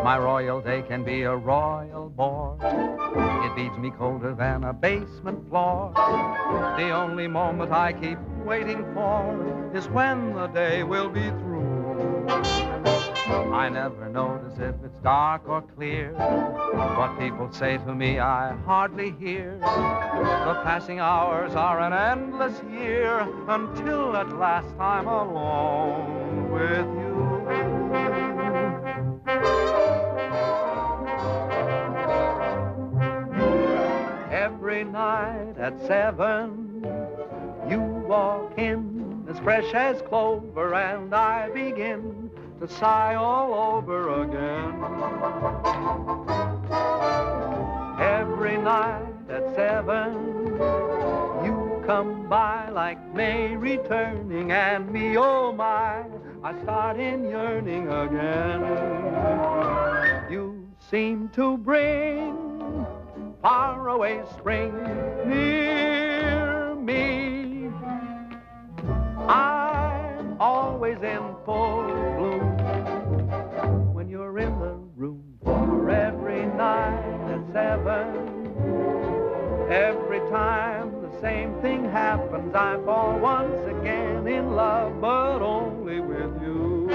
My royal day can be a royal bore. It beats me colder than a basement floor. The only moment I keep waiting for is when the day will be through. I never notice if it's dark or clear. What people say to me I hardly hear. The passing hours are an endless year until at last I'm alone with you. Every night at 7, you walk in as fresh as clover, and I begin to sigh all over again. Every night at 7, you come by like May returning, and me, oh my, I start in yearning again. You seem to bring faraway spring near me. I'm always in full bloom when you're in the room. For every night at 7, every time the same thing happens, I fall once again in love, but only with you.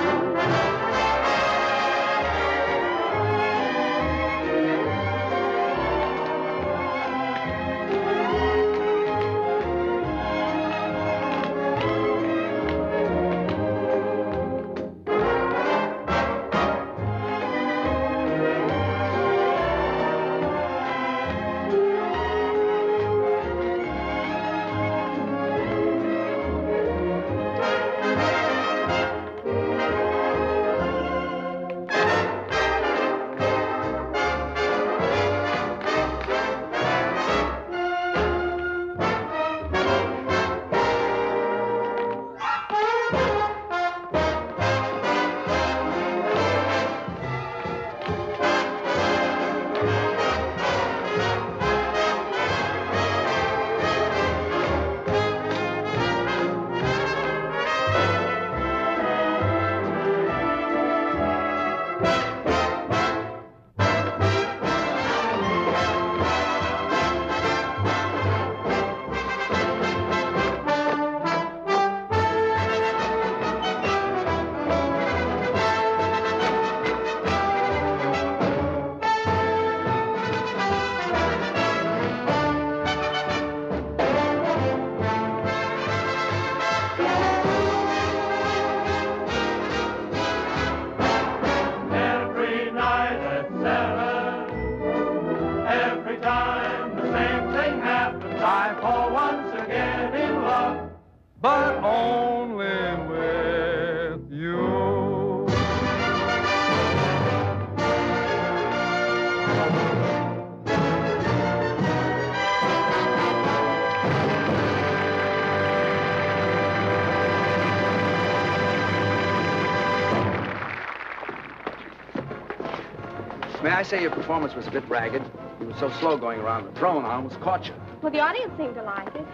May I say your performance was a bit ragged? You were so slow going around the throne, I almost caught you. Well, the audience seemed to like it.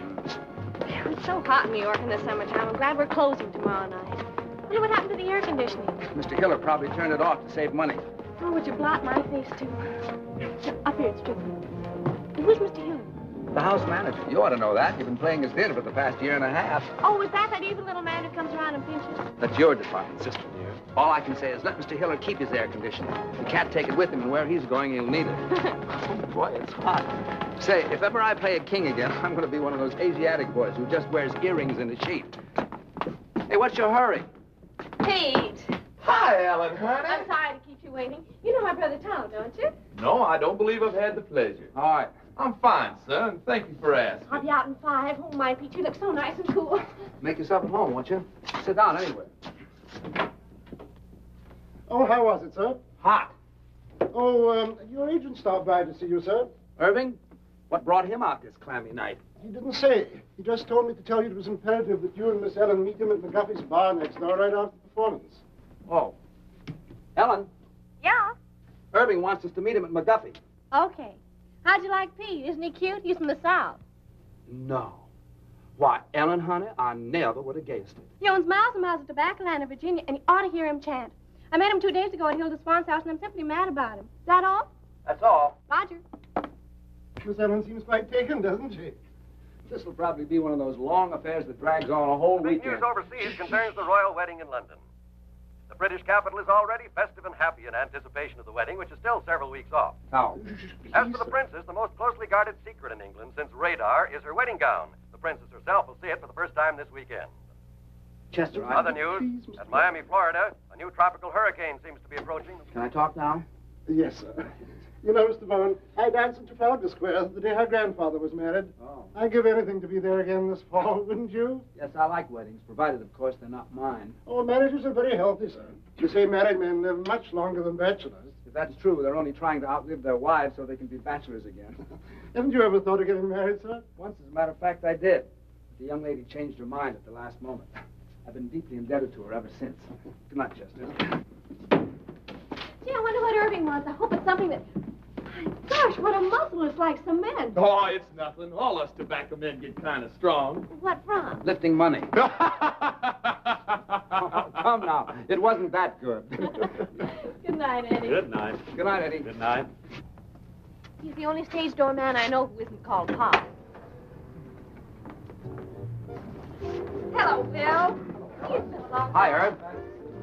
It's so hot in New York in the summertime. I'm glad we're closing tomorrow night. I wonder what happened to the air conditioning. Mr. Hiller probably turned it off to save money. Oh, would you blot my face, too? Up here, it's true. Who's Mr. Hiller? The house manager. You ought to know that. You've been playing his theater for the past year and a half. Oh, is that evil little man who comes around and pinches? That's your department, sister dear. All I can say is let Mr. Hiller keep his air conditioning. He can't take it with him, and where he's going, he'll need it. Oh, boy, it's hot. Say, if ever I play a king again, I'm going to be one of those Asiatic boys who just wears earrings and a sheet. Hey, what's your hurry? Pete. Hi, Ellen, honey. I'm sorry to keep you waiting. You know my brother Tom, don't you? No, I don't believe I've had the pleasure. All right. I'm fine, sir, and thank you for asking. I'll be out in 5. Oh, my, Pete, you look so nice and cool. Make yourself at home, won't you? Sit down anywhere. Oh, how was it, sir? Hot. Oh, your agent stopped by to see you, sir. Irving, what brought him out this clammy night? He didn't say. He just told me to tell you it was imperative that you and Miss Ellen meet him at McGuffey's bar next door right after the performance. Oh. Ellen, Yeah? Irving wants us to meet him at McGuffey. Okay. How'd you like Pete? Isn't he cute? He's from the South. No. Why, Ellen, honey, I never would have guessed it. He owns miles and miles of tobacco land in Virginia, and you ought to hear him chant. I met him 2 days ago at Hilda Swan's house, and I'm simply mad about him. Is that all? That's all. Roger. Miss Ellen seems quite taken, doesn't she? This will probably be one of those long affairs that drags on a whole Big weekend. news overseas concerns the royal wedding in London. The British capital is already festive and happy in anticipation of the wedding, which is still several weeks off. How? As for the princess, the most closely guarded secret in England since radar is her wedding gown. The princess herself will see it for the first time this weekend. Chester, Other news, at Miami, Florida, a new tropical hurricane seems to be approaching. Can I talk now? Yes, sir. You know, Mr. Bowen, I danced in Trafalgar Square the day her grandfather was married. Oh. I'd give anything to be there again this fall, wouldn't you? Yes, I like weddings, provided, of course, they're not mine. Oh, marriages are very healthy, sir. You say married men live much longer than bachelors. If that's true, they're only trying to outlive their wives so they can be bachelors again. Haven't you ever thought of getting married, sir? Once, as a matter of fact, I did. The young lady changed her mind at the last moment. I've been deeply indebted to her ever since. Good night, Chester. Gee, I wonder what Irving wants. I hope it's something that... Gosh, what a muscle. It's like cement. Oh, it's nothing. All us tobacco men get kind of strong. What from? Lifting money. Oh, come now. It wasn't that good. Good night, Eddie. Good night. Good night, Eddie. Good night. He's the only stage door man I know who isn't called Pop. Hello, Bill. It's been a long Hi, time. Herb.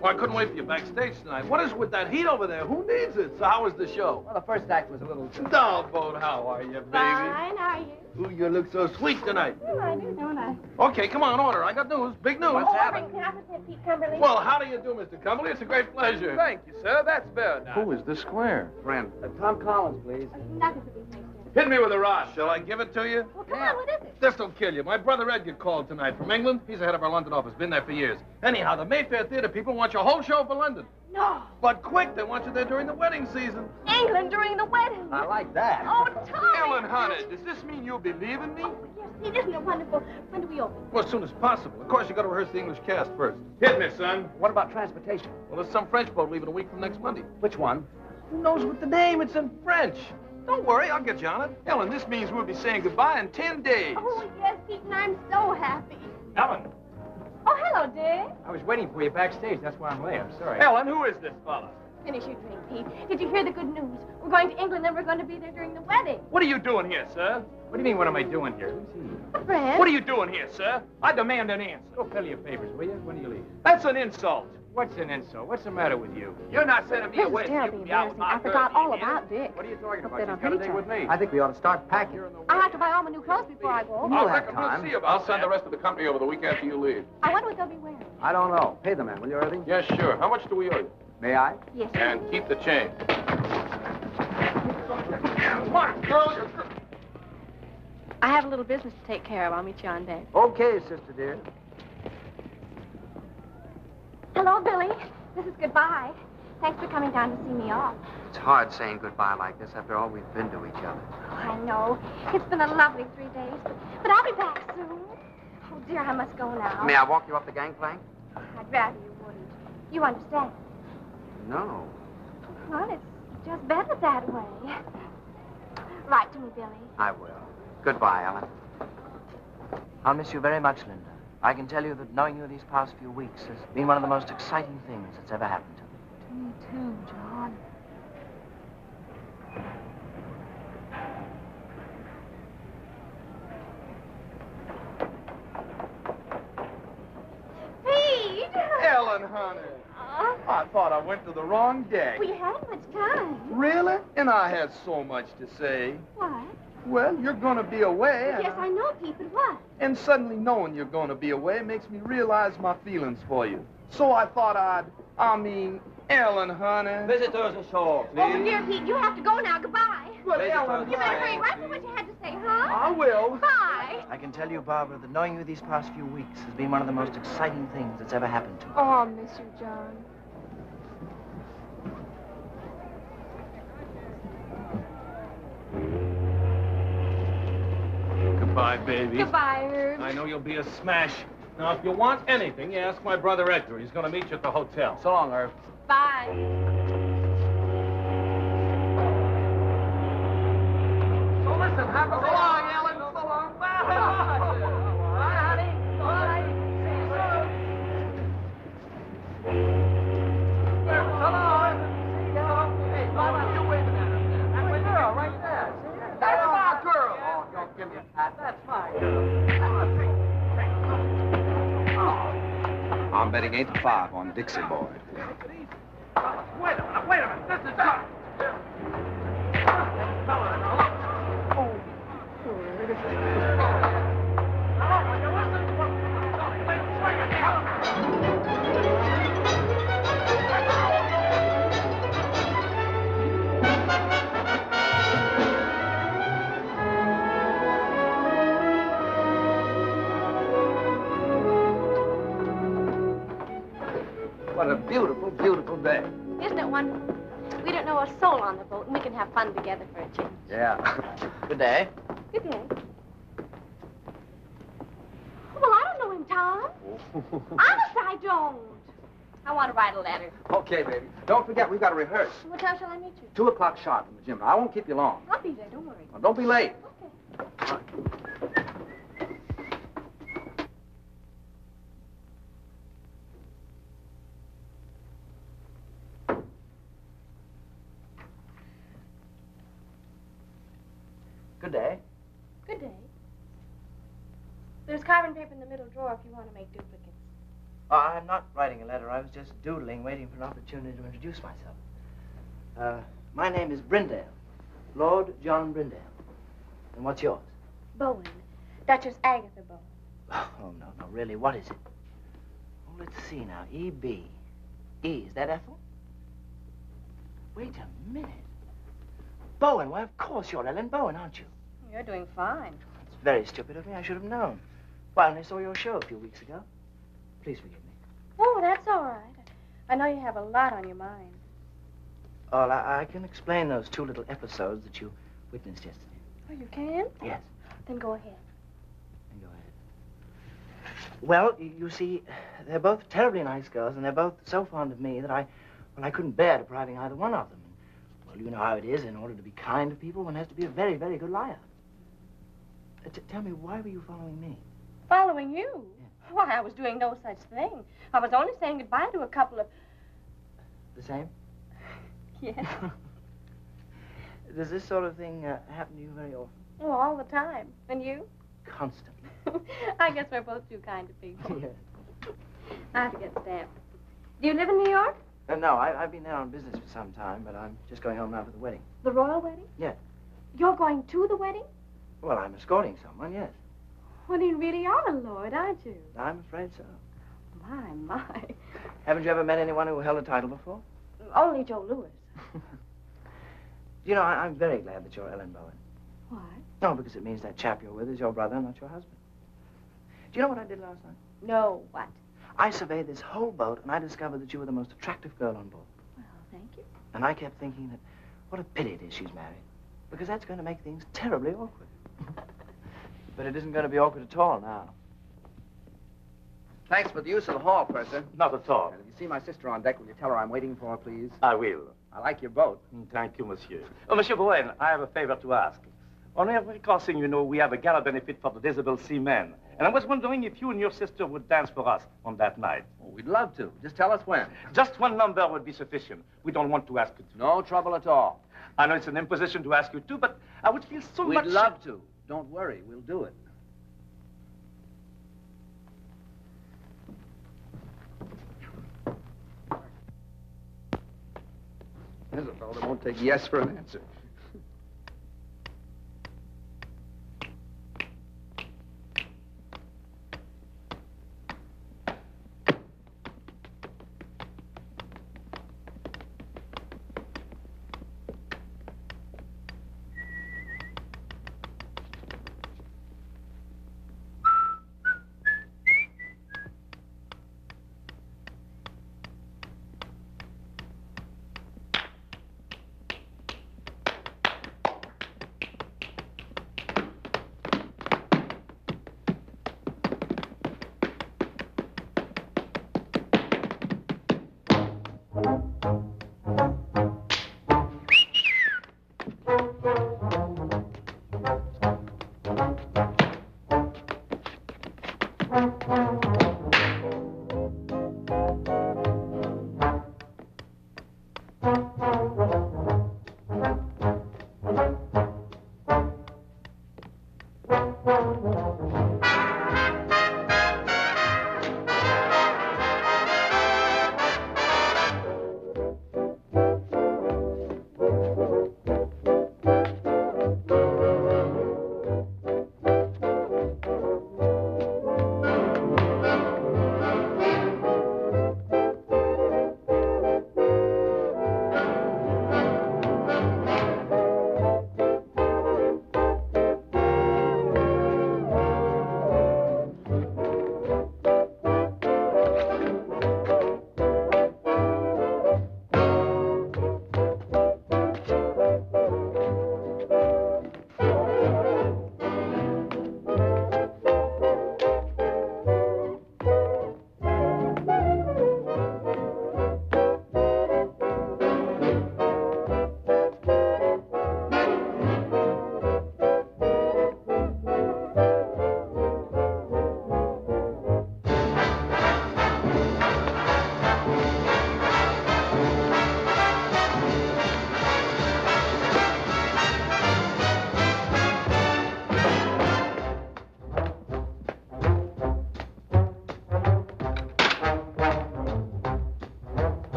Well, I couldn't wait for you backstage tonight. What is with that heat over there? Who needs it? So how was the show? Well, the first act was a little... Dollboat, how are you, baby? Fine, how are you? Ooh, you look so sweet tonight. Well, I do, don't I? Okay, come on, order. I got news. Big news. What's Oh, happening? Irving, can I present Pete Cumberly? Well, how do you do, Mr. Cumberly? It's a great pleasure. Thank you, sir. That's very nice. Who is the square? Friend. Tom Collins, please. Nothing for these things. Hit me with a rod. Shall I give it to you? Well, come on, what is it? This'll kill you. My brother Edgar called tonight from England. He's the head of our London office. Been there for years. Anyhow, the Mayfair Theater people want your whole show for London. No. But quick, they want you there during the wedding season. England during the wedding. I like that. Oh, Tommy. Ellen, honey, does this mean you'll be leaving me? Oh, yes, Pete, isn't it wonderful? When do we open? Well, as soon as possible. Of course, you got to rehearse the English cast first. Hit me, son. What about transportation? Well, there's some French boat leaving a week from next Monday. Which one? Who knows what the name? It's in French. Don't worry, I'll get you on it. Ellen, this means we'll be saying goodbye in 10 days. Oh, yes, Pete, and I'm so happy. Ellen. Oh, hello, Dick. I was waiting for you backstage. That's why I'm late. I'm sorry. Ellen, who is this fella? Finish your drink, Pete. Did you hear the good news? We're going to England, and we're going to be there during the wedding. What are you doing here, sir? What do you mean, what am I doing here? A friend. What are you doing here, sir? I demand an answer. Go fill your papers, will you? When do you leave? That's an insult. What's an insult? What's the matter with you? You're not sending me This away. is so you terribly can be out with embarrassing. my I forgot girl, all you about Dick. What are you talking Hope about? they She's don't got a hate date each with me. I think we ought to start packing. I'll have to buy all my new clothes before I go. You'll I have reckon time. we'll see about I'll send the rest of the company over the week after you leave. I wonder what they'll be wearing. I don't know. Pay the man, will you, Irving? Yes, sure. How much do we owe you? May I? Yes. And keep the change. Come on, girl. I have a little business to take care of. I'll meet you on deck. Okay, sister dear. Hello, Billy. This is goodbye. Thanks for coming down to see me off. It's hard saying goodbye like this after all we've been to each other. Oh, I know. It's been a lovely 3 days, but I'll be back soon. Oh, dear, I must go now. May I walk you up the gangplank? I'd rather you wouldn't. You understand? No. Well, it's just better that way. Write to me, Billy. I will. Goodbye, Ellen. I'll miss you very much, Linda. I can tell you that knowing you these past few weeks has been one of the most exciting things that's ever happened to me. To me, too, John. Pete! Ellen, honey. I thought I went to the wrong deck. We hadn't much time. Really? And I had so much to say. What? Well, you're going to be away. Yes, I know, Pete, but what? And suddenly knowing you're going to be away makes me realize my feelings for you. So I thought Ellen, honey. Visitors ashore, please. Oh, dear Pete, you have to go now. Goodbye. Well, Ellen, You better hurry right for what you had to say, huh? I will. Bye. I can tell you, Barbara, that knowing you these past few weeks has been one of the most exciting things that's ever happened to me. Oh, I'll miss you, John. Goodbye, baby. Goodbye, Herb. I know you'll be a smash. Now, if you want anything, you ask my brother Edgar. He's going to meet you at the hotel. So long, Herb. Bye. So listen, have a so long, Ellen. So long. Bye, honey. Bye. See you soon. So long. See you. Hey, Barbara, you waving at us there. That's my girl right there. See her? That's my girl. Oh, don't give me a pat. That's my girl. I'm betting 8-5 on Dixie Boy. Wait a minute. This is John. What a beautiful, beautiful day. Isn't it wonderful? We don't know a soul on the boat, and we can have fun together for a change. Yeah. Good day. Good day. Well, I don't know him, Tom. Honest, I don't. I want to write a letter. Okay, baby. Don't forget, we've got to rehearse. What time shall I meet you? 2 o'clock sharp in the gym. I won't keep you long. I'll be there, don't worry. Now, don't be late. Okay. Good day. Good day. There's carbon paper in the middle drawer if you want to make duplicates. I'm not writing a letter. I was just doodling, waiting for an opportunity to introduce myself. My name is Brindale. Lord John Brindale. And what's yours? Bowen. Duchess Agatha Bowen. Oh, no, really, what is it? Oh, let's see now. E.B. E, is that Ethel? Wait a minute. Bowen, why, of course you're Ellen Bowen, aren't you? You're doing fine. It's very stupid of me. I should have known. Why, I only saw your show a few weeks ago. Please forgive me. Oh, that's all right. I know you have a lot on your mind. Oh, I can explain those 2 little episodes that you witnessed yesterday. Oh, you can? Yes. Then go ahead. Then go ahead. Well, you see, they're both terribly nice girls, and they're both so fond of me that I couldn't bear depriving either one of them. Well, you know how it is. In order to be kind to people, one has to be a very, very good liar. Tell me, why were you following me? Following you? Yeah. Why, I was doing no such thing. I was only saying goodbye to a couple of... The same? Yes. Does this sort of thing happen to you very often? Oh, all the time. And you? Constantly. I guess we're both two kind of people. Yes. I have to get stamped. Do you live in New York? No, I've been there on business for some time, but I'm just going home now for the wedding. The royal wedding? Yes. You're going to the wedding? Well, I'm escorting someone, yes. Well, you really are a lord, aren't you? I'm afraid so. My. Haven't you ever met anyone who held a title before? Only Joe Louis. You know, I'm very glad that you're Ellen Bowen. Why? No, because it means that chap you're with is your brother, not your husband. Do you know what I did last night? No, what? I surveyed this whole boat, and I discovered that you were the most attractive girl on board. Well, thank you. And I kept thinking that what a pity it is she's married, because that's going to make things terribly awkward. But it isn't going to be awkward at all now. Thanks for the use of the hall, Purser. Not at all. And if you see my sister on deck, will you tell her I'm waiting for her, please? I will. I like your boat. Thank you, monsieur. Oh, Monsieur Bowen, I have a favor to ask. On every crossing, you know, we have a gala benefit for the disabled seamen. And I was wondering if you and your sister would dance for us on that night. Oh, we'd love to. Just tell us when. Just one number would be sufficient. We don't want to ask you to. No trouble at all. I know it's an imposition to ask you to, but I would feel so much... We'd love to. Don't worry. We'll do it. There's a fellow that won't take yes for an answer.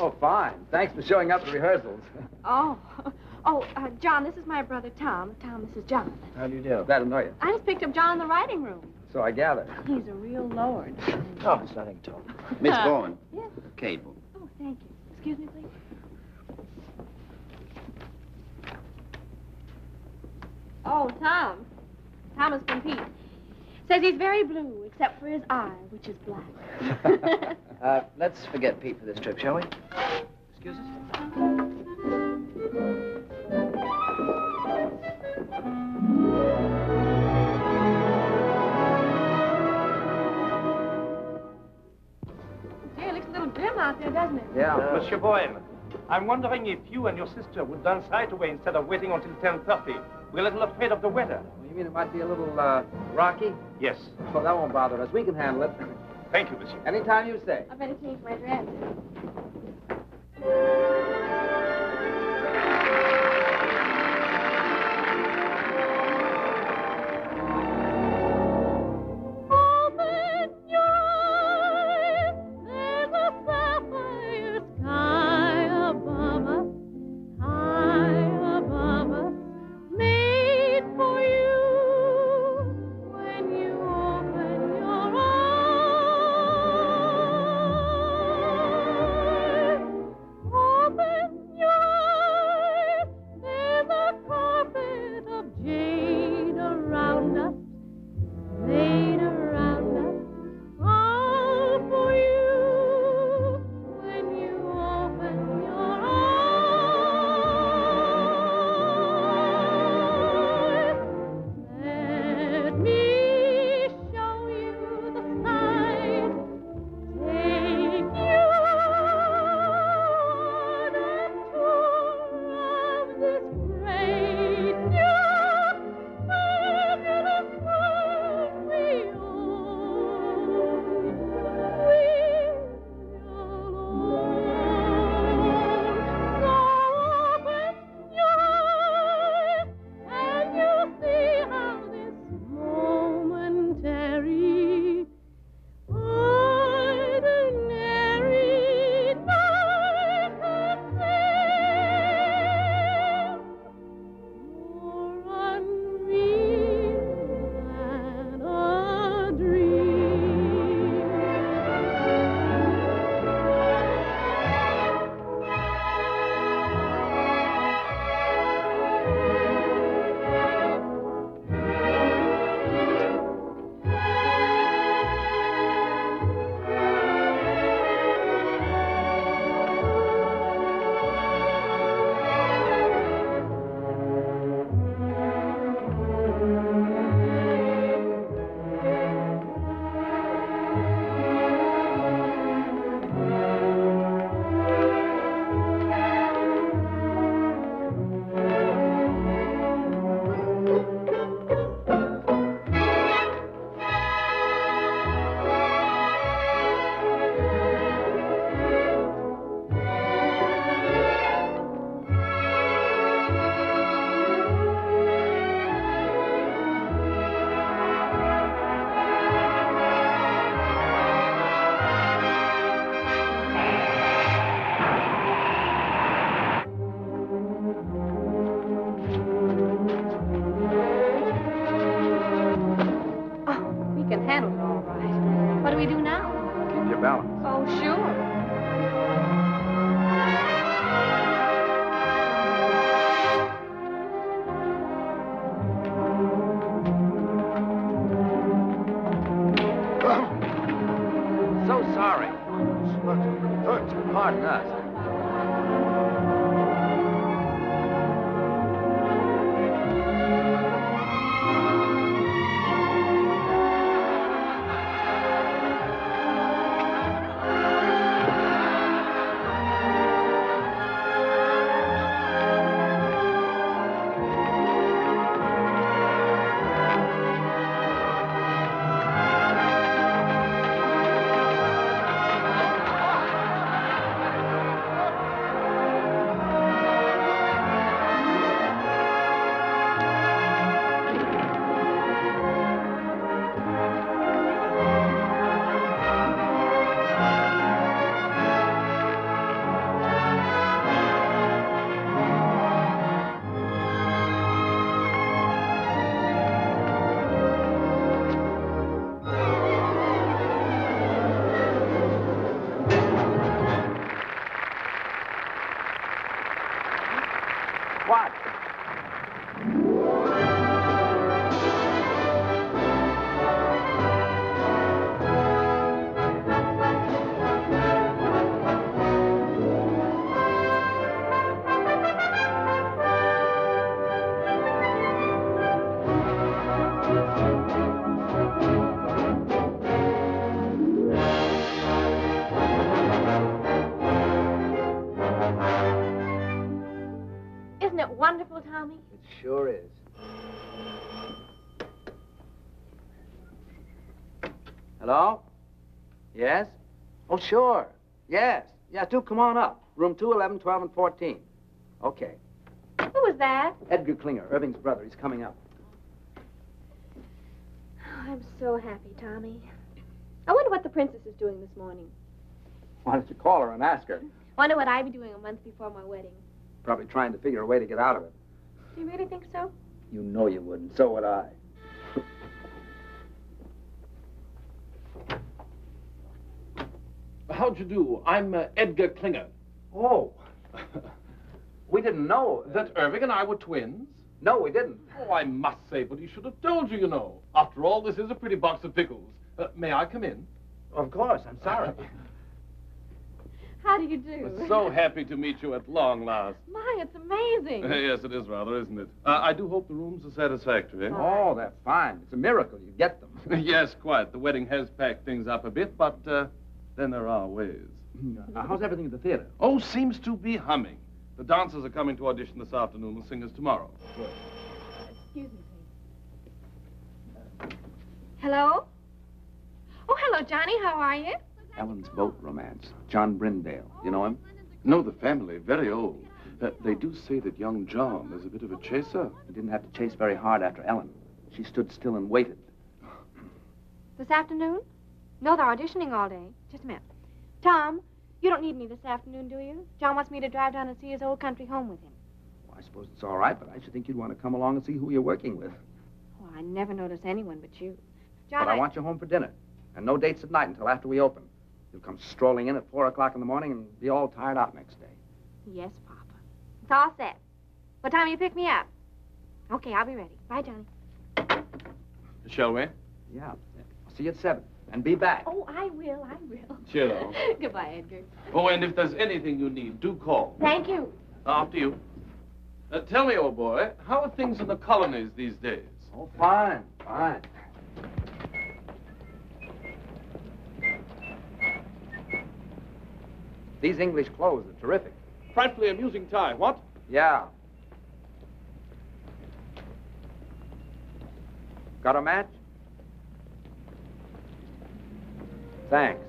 Oh, fine. Thanks for showing up at rehearsals. Oh. John, this is my brother Tom. Tom, this is John. How do you do? Glad to know you. I just picked up John in the writing room. So I gather. He's a real lord. Oh, it's nothing at all. Miss Bowen. Yes. Cable. Oh, thank you. Excuse me, please. Oh, Tom. Thomas from Pete. Says he's very blue, except for his eye, which is black. Let's forget Pete for this trip, shall we? Excuse us? Gee, it looks a little dim out there, doesn't it? Yeah. Monsieur Bowen, I'm wondering if you and your sister would dance right away instead of waiting until 10:30. We're a little afraid of the weather. You mean it might be a little, rocky? Yes. Well, that won't bother us. We can handle it. Thank you, monsieur. Anytime you say. I better change my dress. Oh, sure. So sorry. Pardon us. wonderful, Tommy? It sure is. Hello? Yes? Oh, sure. Yes. Yeah, do come on up. Room 2, 11, 12, and 14. Okay. Who was that? Edgar Klinger, Irving's brother. He's coming up. Oh, I'm so happy, Tommy. I wonder what the princess is doing this morning. Why don't you call her and ask her? Wonder what I'd be doing a month before my wedding. Probably trying to figure a way to get out of it. Do you really think so? You know you wouldn't. So would I. How'd you do? I'm Edgar Klinger. Oh. We didn't know. That Irving and I were twins? No, we didn't. Oh, I must say, but he should have told you, you know. After all, this is a pretty box of pickles. May I come in? Of course. I'm sorry. How do you do? We're so happy to meet you at long last. My, it's amazing. Yes, it is rather, isn't it? I do hope the rooms are satisfactory. Oh, they're fine. It's a miracle you get them. Yes, quite. The wedding has packed things up a bit, but then there are ways. How's everything at the theater? Oh, seems to be humming. The dancers are coming to audition this afternoon and singers tomorrow. Excuse me, please. Hello? Oh, hello, Johnny. How are you? Ellen's boat romance. John Brindale. You know him? No, the family, very old. They do say that young John is a bit of a chaser. He didn't have to chase very hard after Ellen. She stood still and waited. This afternoon? No, they're auditioning all day. Just a minute. Tom, you don't need me this afternoon, do you? John wants me to drive down and see his old country home with him. Well, I suppose it's all right, but I should think you'd want to come along and see who you're working with. Oh, I never notice anyone but you. John, But I want you home for dinner. And no dates at night until after we open. You'll come strolling in at 4 o'clock in the morning and be all tired out next day. Yes, Papa. It's all set. What time will you pick me up? Okay, I'll be ready. Bye, Johnny. Shall we? Yeah. I'll see you at 7. And be back. Oh, I will. Cheerio. Goodbye, Edgar. Oh, and if there's anything you need, do call. Thank you. After you. Tell me, old boy, how are things in the colonies these days? Oh, fine, fine. These English clothes are terrific. Frightfully amusing tie, what? Yeah. Got a match? Thanks.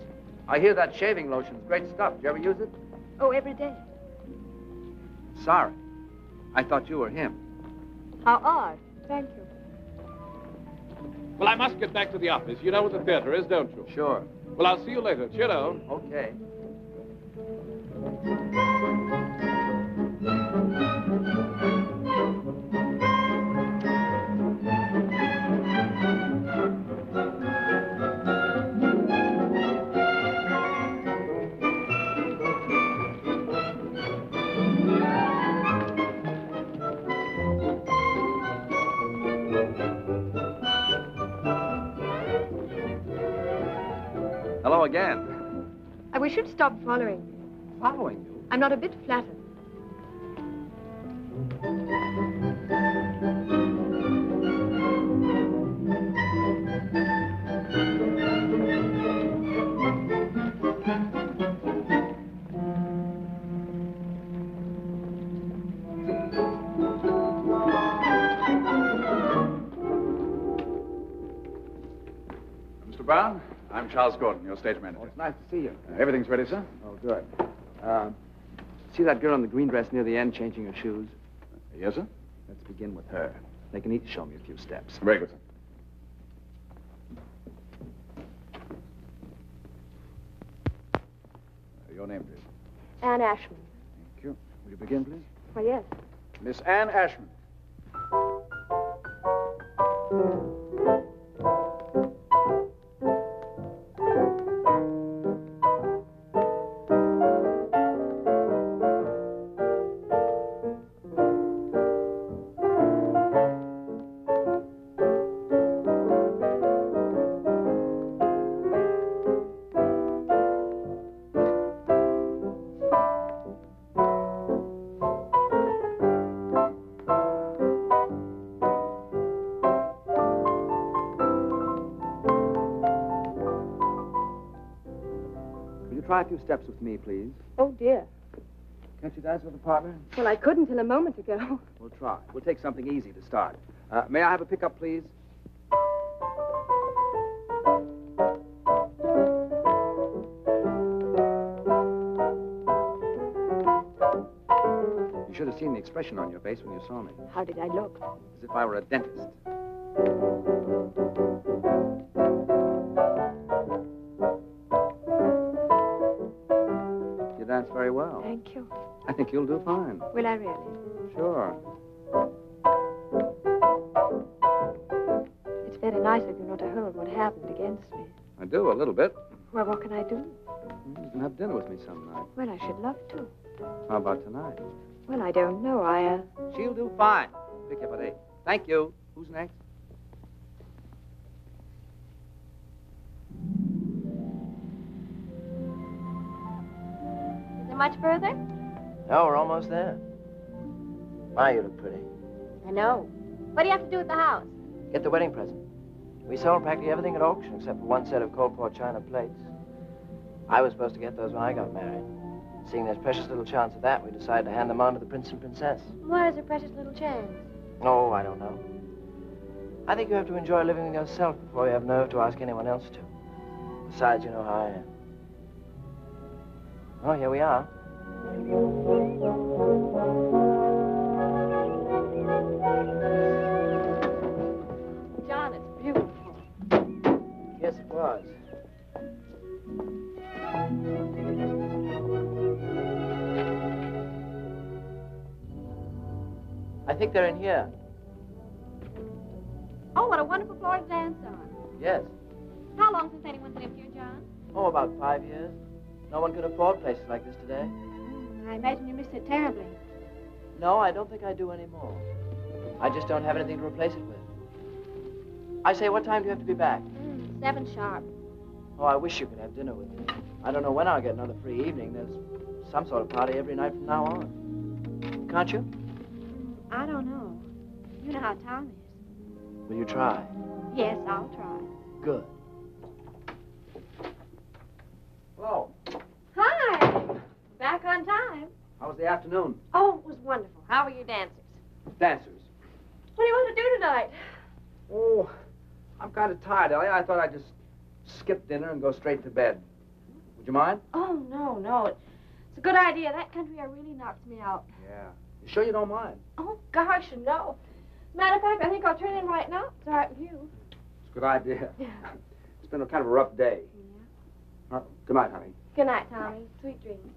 I hear that shaving lotion's great stuff. Did you ever use it? Oh, every day. Sorry. I thought you were him. How odd. Thank you. Well, I must get back to the office. You know where the theater is, don't you? Sure. Well, I'll see you later. Cheerio. Okay. Hello again. I wish you'd stop following me. Following you? I'm not a bit flattered. Mr. Brown, I'm Charles Gordon, your stage manager. Oh, it's nice to see you. Everything's ready, sir? Oh, good. See that girl in the green dress near the end changing her shoes? Yes, sir? Let's begin with her. They can each show me a few steps. Very good, sir. Your name, please. Anne Ashmond. Thank you. Will you begin, please? Why, yes. Miss Anne Ashmond. Try a few steps with me, please. Oh, dear. Can't you dance with a partner? Well, I couldn't till a moment ago. We'll try. We'll take something easy to start. May I have a pickup, please? You should have seen the expression on your face when you saw me. How did I look? As if I were a dentist. You dance very well. Thank you. I think you'll do fine. Will I really? Sure. It's very nice of you not to hold what happened against me. I do, a little bit. Well, what can I do? You can have dinner with me some night. Well, I should love to. How about tonight? Well, I don't know. She'll do fine. Pick up at 8. Thank you. Who's next? Is it much further? No, we're almost there. My, you look pretty. I know. What do you have to do at the house? Get the wedding present. We sold practically everything at auction except for one set of cold port china plates. I was supposed to get those when I got married. Seeing there's precious little chance of that, we decided to hand them on to the prince and princess. Why is there precious little chance? Oh, I don't know. I think you have to enjoy living with yourself before you have nerve to ask anyone else to. Besides, you know how I am. Oh, here we are. John, it's beautiful. Yes, it was. I think they're in here. Oh, what a wonderful floor to dance on. Yes. How long since anyone's lived here, John? Oh, about 5 years. No one can afford places like this today. I imagine you miss it terribly. No, I don't think I do anymore. I just don't have anything to replace it with. I say, what time do you have to be back? 7 sharp. Oh, I wish you could have dinner with me. I don't know when I'll get another free evening. There's some sort of party every night from now on. Can't you? I don't know. You know how Tom is. Will you try? Yes, I'll try. Good. Hello. Hi. Back on time. How was the afternoon? Oh, it was wonderful. How were your dancers? Dancers. What do you want to do tonight? Oh, I'm kind of tired, Ellie. I thought I'd just skip dinner and go straight to bed. Would you mind? Oh, no. It's a good idea. That country air really knocks me out. Yeah. You sure you don't mind? Oh, gosh, no. Matter of fact, I think I'll turn in right now. It's all right with you. It's a good idea. Yeah. It's been a kind of a rough day. Yeah. Good night, honey. Good night, Tommy. Sweet dreams.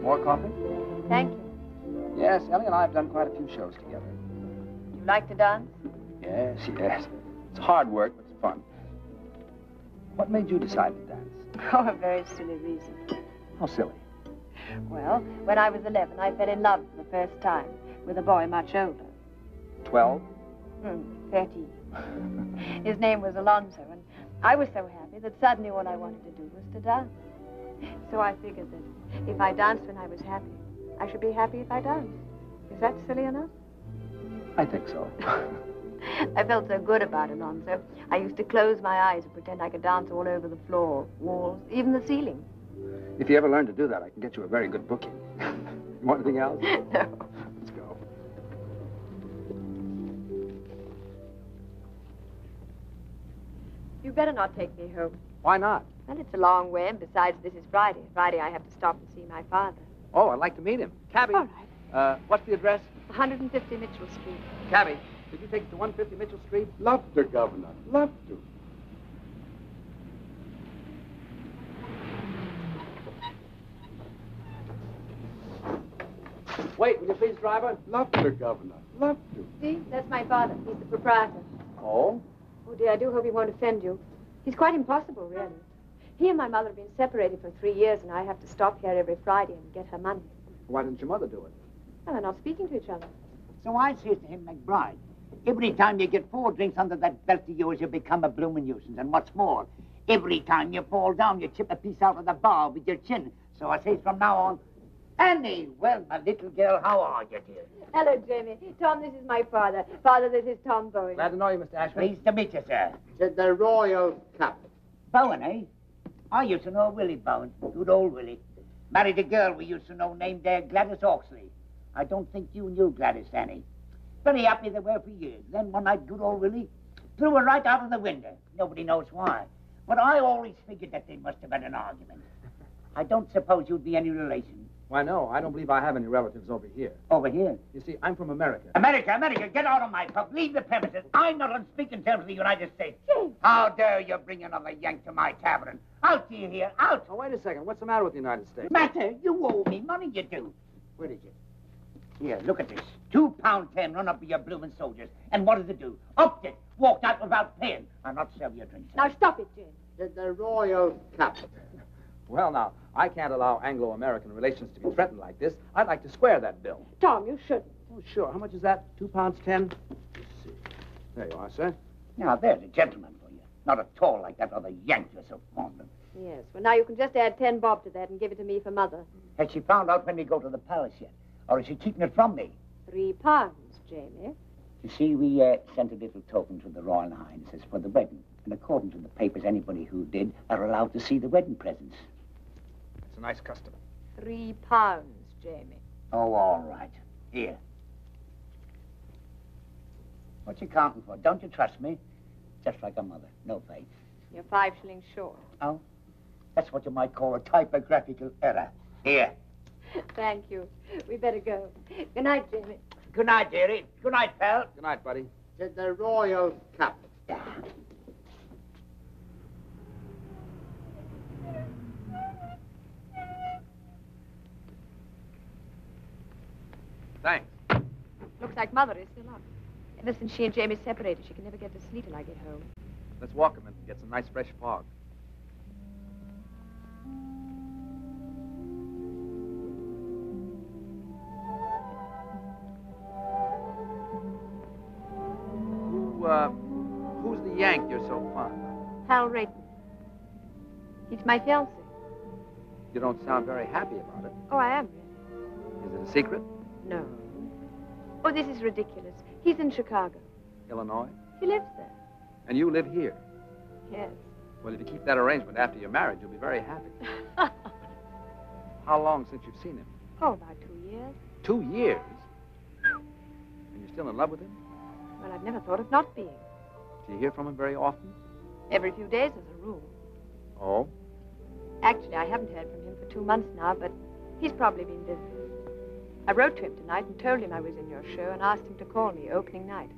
More coffee? Thank you. Yes, Ellie and I have done quite a few shows together. You like to dance? Yes. It's hard work, but it's fun. What made you decide to dance? Oh, a very silly reason. How silly. Well, when I was 11, I fell in love for the first time with a boy much older. 12? 13. His name was Alonzo, and I was so happy that suddenly all I wanted to do was to dance. So I figured that if I danced when I was happy, I should be happy if I danced. Is that silly enough? I think so. I felt so good about Alonzo. I used to close my eyes and pretend I could dance all over the floor, walls, even the ceiling. If you ever learn to do that, I can get you a very good booking. You want anything else? No. Let's go. You better not take me home. Why not? Well, it's a long way, and besides, this is Friday. Friday, I have to stop and see my father. Oh, I'd like to meet him. Cabby. All right. What's the address? 150 Mitchell Street. Cabby, could you take it to 150 Mitchell Street? Love to, Governor. Love to. Wait, will you please, driver? Love to, Governor. Love to. See, that's my father. He's the proprietor. Oh? Oh, dear, I do hope he won't offend you. He's quite impossible, really. He and my mother have been separated for 3 years, and I have to stop here every Friday and get her money. Why didn't your mother do it? Well, they're not speaking to each other. So I says to him, McBride, every time you get 4 drinks under that belt of yours, you become a bloomin' nuisance. And what's more, every time you fall down, you chip a piece out of the bar with your chin. So I says from now on, Annie, well, my little girl, how are you, dear? Hello, Jamie. Tom, this is my father. Father, this is Tom Bowen. Glad to know you, Mr. Ashmond. Pleased to meet you, sir. To the Royal Cup. Bowen, eh? I used to know Willie Bowen. Good old Willie. Married a girl we used to know named Gladys Oxley. I don't think you knew Gladys, Annie. Very happy they were for years. Then one night, good old Willie threw her right out of the window. Nobody knows why. But I always figured that they must have had an argument. I don't suppose you'd be any relation. Why, no, I don't believe I have any relatives over here. Over here? You see, I'm from America. America, get out of my pub. Leave the premises. I'm not on speaking terms with the United States. How dare you bring another Yank to my tavern? Out to you here, out. Oh, wait a second. What's the matter with the United States? Matter? You owe me money, you do. Where is it? Here, look at this. £2.10 run up with your bloomin' soldiers. And what does it do? Upped it. Walked out without paying. I'll not sell you a drink. Now, stop it, Jim. To the Royal Cup. Well, now, I can't allow Anglo-American relations to be threatened like this. I'd like to square that bill. Tom, you shouldn't. Oh, sure. How much is that? £2.10? Let's see. There you are, sir. Now, there's a gentleman for you. Not at all like that other Yank you're so fond of. Yes, well, now you can just add 10 bob to that and give it to me for Mother. Has she found out when we go to the palace yet? Or is she keeping it from me? £3, Jamie. You see, we sent a little token to the Royal Highnesses for the wedding. And according to the papers, anybody who did are allowed to see the wedding presents. It's a nice custom. £3, Jamie. Oh, all right. Here. What you counting for? Don't you trust me? Just like a mother. No faith. You're 5 shillings short. Oh? That's what you might call a typographical error. Here. Thank you. We better go. Good night, Jamie. Good night, dearie. Good night, pal. Good night, buddy. To the Royal Cup. Thanks. Looks like Mother is still up. Ever since she and Jamie separated, she can never get to sleep till I get home. Let's walk a minute and get some nice fresh fog. Who's the Yank you're so fond of? Hal Rayton. He's my fiancé. You don't sound very happy about it. Oh, I am, really. Is it a secret? No. Oh, this is ridiculous. He's in Chicago. Illinois? He lives there. And you live here? Yes. Well, if you keep that arrangement after your marriage, you'll be very happy. How long since you've seen him? Oh, about 2 years. 2 years? And you're still in love with him? Well, I've never thought of not being. Do you hear from him very often? Every few days as a rule. Oh? Actually, I haven't heard from him for 2 months now, but he's probably been busy. I wrote to him tonight and told him I was in your show and asked him to call me opening night.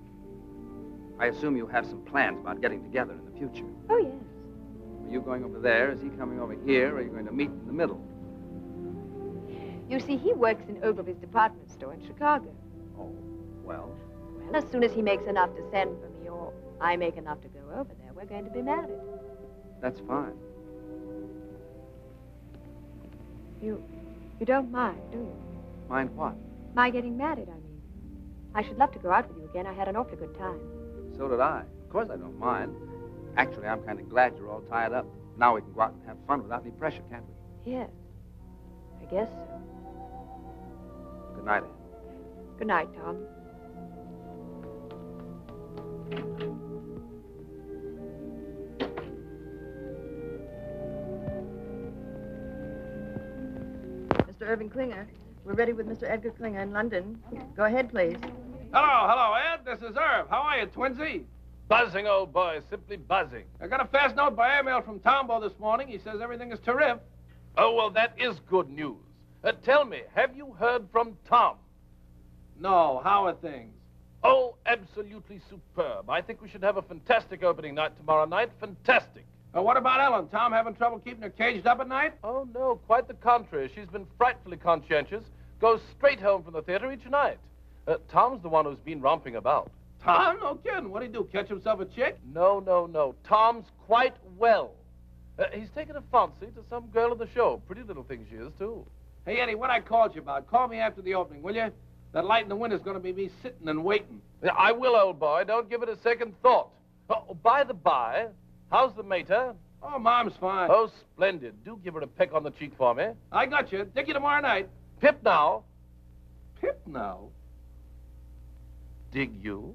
I assume you have some plans about getting together in the future. Oh, yes. Are you going over there? Is he coming over here? Or are you going to meet in the middle? You see, he works in Ogilvy's department store in Chicago. Oh, well? Well, as soon as he makes enough to send for me, or I make enough to go over there, we're going to be married. That's fine. You don't mind, do you? Mind what? My getting married, I mean. I should love to go out with you again. I had an awfully good time. So did I. Of course I don't mind. Actually, I'm kind of glad you're all tied up. Now we can go out and have fun without any pressure, can't we? Yes. I guess so. Good night, Anne. Good night, Tom. Mr. Irving Klinger. We're ready with Mr. Edgar Klinger in London. Go ahead, please. Hello, Ed. This is Irv. How are you, Twinsy? Buzzing, old boy, simply buzzing. I got a fast note by airmail from Tombo this morning. He says everything is terrific. Oh, well, that is good news. Tell me, have you heard from Tom? No, how are things? Oh, absolutely superb. I think we should have a fantastic opening night tomorrow night. Fantastic. What about Ellen? Tom having trouble keeping her caged up at night? Oh, no, quite the contrary. She's been frightfully conscientious. Goes straight home from the theater each night. Tom's the one who's been romping about. Tom? No kidding. What'd he do, catch himself a chick? No. Tom's quite well. He's taken a fancy to some girl at the show. Pretty little thing she is, too. Hey, Eddie, what I called you about, call me after the opening, will you? That light in the window's going to be me sitting and waiting. Yeah, I will, old boy. Don't give it a second thought. Oh, by the by, how's the mater? Oh, Mom's fine. Oh, splendid. Do give her a peck on the cheek for me. I got you. Dick you tomorrow night. Pip now. Pip now? Dig you?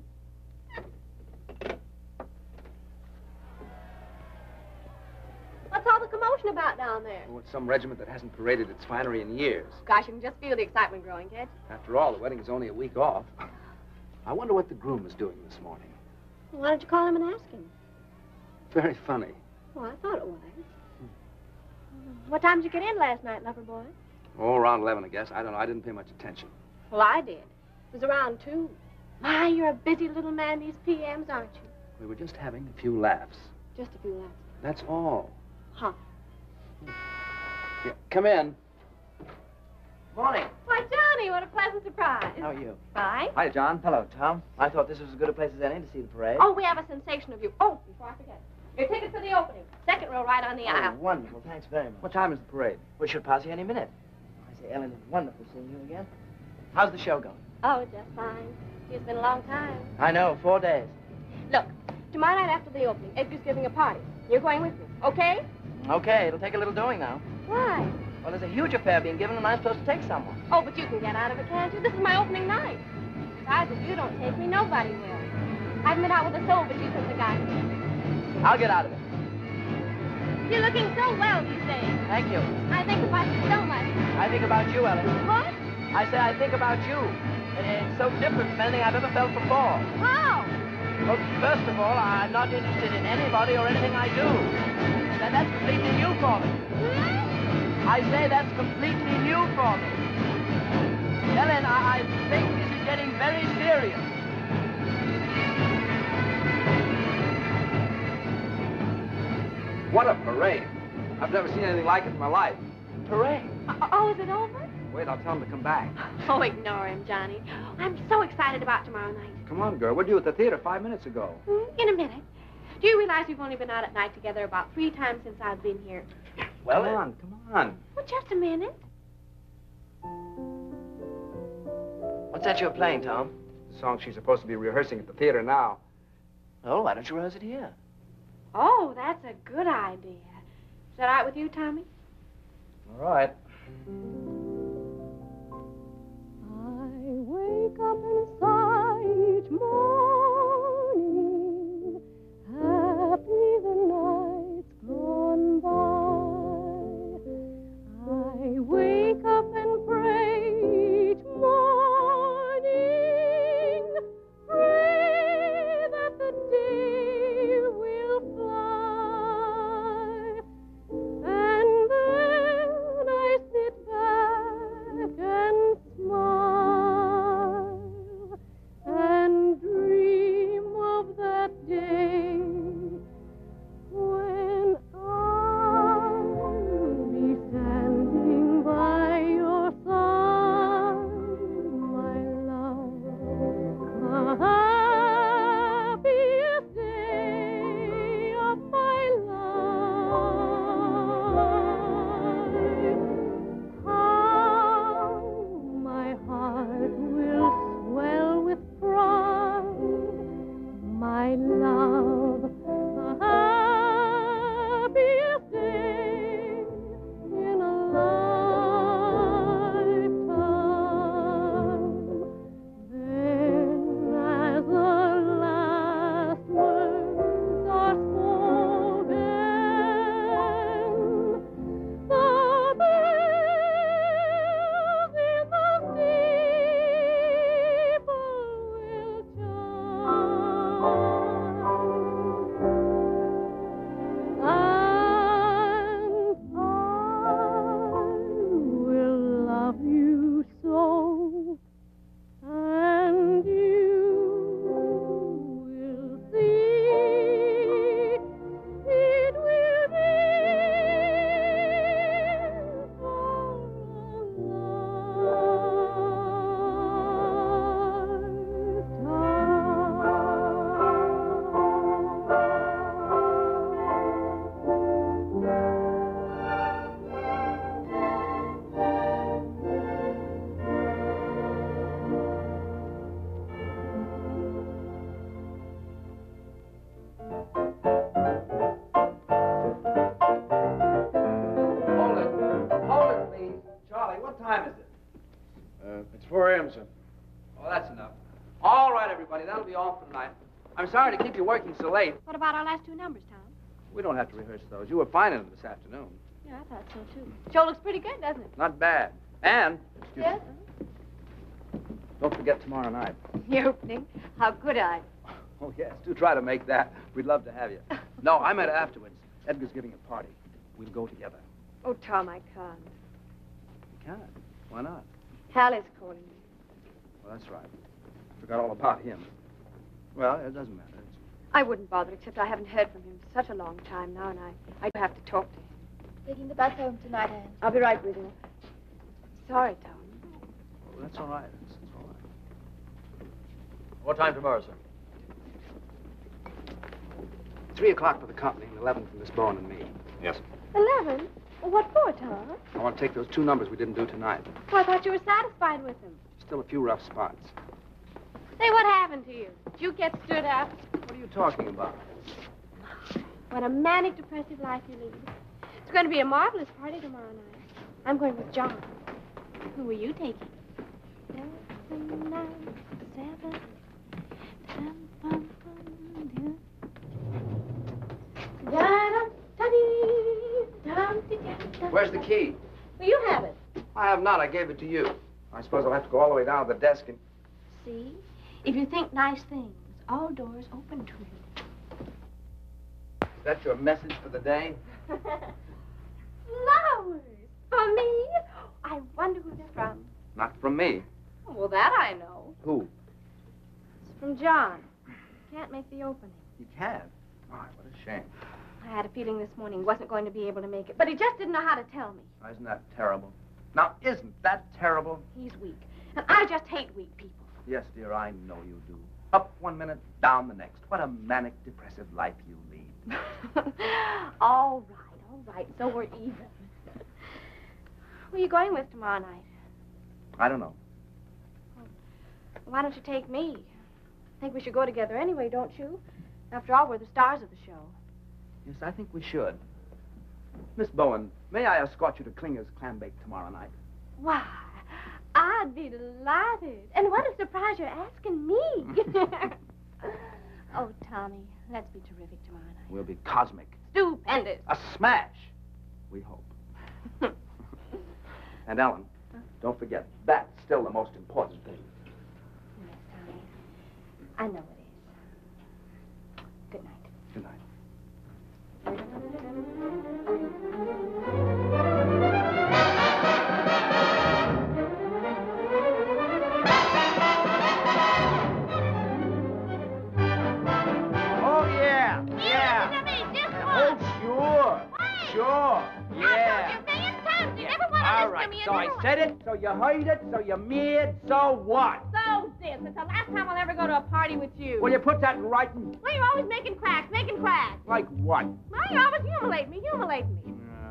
What's all the commotion about down there? Oh, it's some regiment that hasn't paraded its finery in years. Gosh, you can just feel the excitement growing, can't you? After all, the wedding is only a week off. I wonder what the groom is doing this morning. Well, why don't you call him and ask him? Very funny. Well, I thought it was. What time did you get in last night, lover boy? Oh, around 11, I guess. I don't know. I didn't pay much attention. Well, I did. It was around 2. My, you're a busy little man these PMs, aren't you? We were just having a few laughs. Just a few laughs. That's all. Huh. Yeah, come in. Morning. Why, Johnny, what a pleasant surprise. How are you? Fine. Hi, John. Hello, Tom. I thought this was as good a place as any to see the parade. Oh, we have a sensation of you. Oh, before I forget. Your ticket for the opening. Second row right on the aisle. Wonderful. Thanks very much. What time is the parade? We should pass you any minute. I say, Ellen, it's wonderful seeing you again. How's the show going? Oh, just fine. It's been a long time. I know, 4 days. Look, tomorrow night after the opening, Edgar's giving a party. You're going with me, okay? Okay, it'll take a little doing now. Why? Well, there's a huge affair being given, and I'm supposed to take someone. Oh, but you can get out of it, can't you? This is my opening night. Besides, if you don't take me, nobody will. I haven't been out with a soul but you since I got here. I'll get out of it. You're looking so well these days. Thank you. I think about you so much. I think about you, Ellen. What? I say I think about you. It's so different from anything I've ever felt before. How? Well, first of all, I'm not interested in anybody or anything I do. That's completely new for me. I say that's completely new for me. Ellen, I think this is getting very serious. What a parade. I've never seen anything like it in my life. Parade? Oh, is it over? Wait, I'll tell him to come back. Oh, ignore him, Johnny. I'm so excited about tomorrow night. Come on, girl. We're due at the theater 5 minutes ago. In a minute. Do you realize we've only been out at night together about 3 times since I've been here? Well, come on. Well, just a minute. What's that you're playing, Tom? The song she's supposed to be rehearsing at the theater now. Oh, why don't you rehearse it here? Oh, that's a good idea. Is that all right with you, Tommy? All right. I wake up and sigh each morning, happy the night's gone by. I wake up and pray each morning, pray that the day will fly, and then I sit back and smile and dream. that'll be all for tonight. I'm sorry to keep you working so late. What about our last two numbers, Tom? We don't have to rehearse those. You were fine in them this afternoon. Yeah, I thought so, too. Show looks pretty good, doesn't it? Not bad. And, Yes? don't forget tomorrow night. Your opening? How could I? Oh, yes, do try to make that. We'd love to have you. No, I meant afterwards. Edgar's giving a party. We'll go together. Oh, Tom, I can't. You can't. Why not? Hal is calling me. Well, that's right. Forgot all about him. Well, it doesn't matter. I wouldn't bother, except I haven't heard from him such a long time now, and I do have to talk to him. Taking the bus home tonight, Anne. I'll be right with you. Sorry, Tom. Well, that's all right. That's all right. What time tomorrow, sir? 3 o'clock for the company and 11 for Miss Bowen and me. Yes. 11? Well, what for, Tom? I want to take those 2 numbers we didn't do tonight. Well, I thought you were satisfied with them. Still a few rough spots. Say, what happened to you? Did you get stood up? What are you talking about? What a manic, depressive life you lead. It's going to be a marvelous party tomorrow night. I'm going with John. Who are you taking? 7, 9, 7, 10, 1, 2. Where's the key? Well, you have it. I have not. I gave it to you. I suppose I'll have to go all the way down to the desk and... See? If you think nice things, all doors open to you. Is that your message for the day? Flowers! For me? I wonder who they're from. Not from me. Well, that I know. Who? It's from John. Can't make the opening. You can't. Oh, what a shame. I had a feeling this morning he wasn't going to be able to make it, but he just didn't know how to tell me. Oh, isn't that terrible? Now, isn't that terrible? He's weak, and I just hate weak people. Yes, dear, I know you do. Up 1 minute, down the next. What a manic, depressive life you lead. All right, so we're even. Who are you going with tomorrow night? I don't know. Why don't you take me? I think we should go together anyway, don't you? After all, we're the stars of the show. Yes, I think we should. Miss Bowen, may I escort you to Klinger's clam bake tomorrow night? Why, I'd be delighted. And what a surprise you're asking me. Oh, Tommy, let's be terrific tomorrow night. We'll be cosmic. Stupendous. A smash, we hope. And Ellen, don't forget, that's still the most important thing. Yes, Tommy. I know it is. Good night. Good night. Oh, yeah. Oh, sure. Sure. Yeah. All right, so I said it, so you heard it, so you're mad, so what? So this. It's the last time I'll ever go to a party with you. Will you put that in writing? Well, you're always making cracks. Like what? Well, you always humiliate me.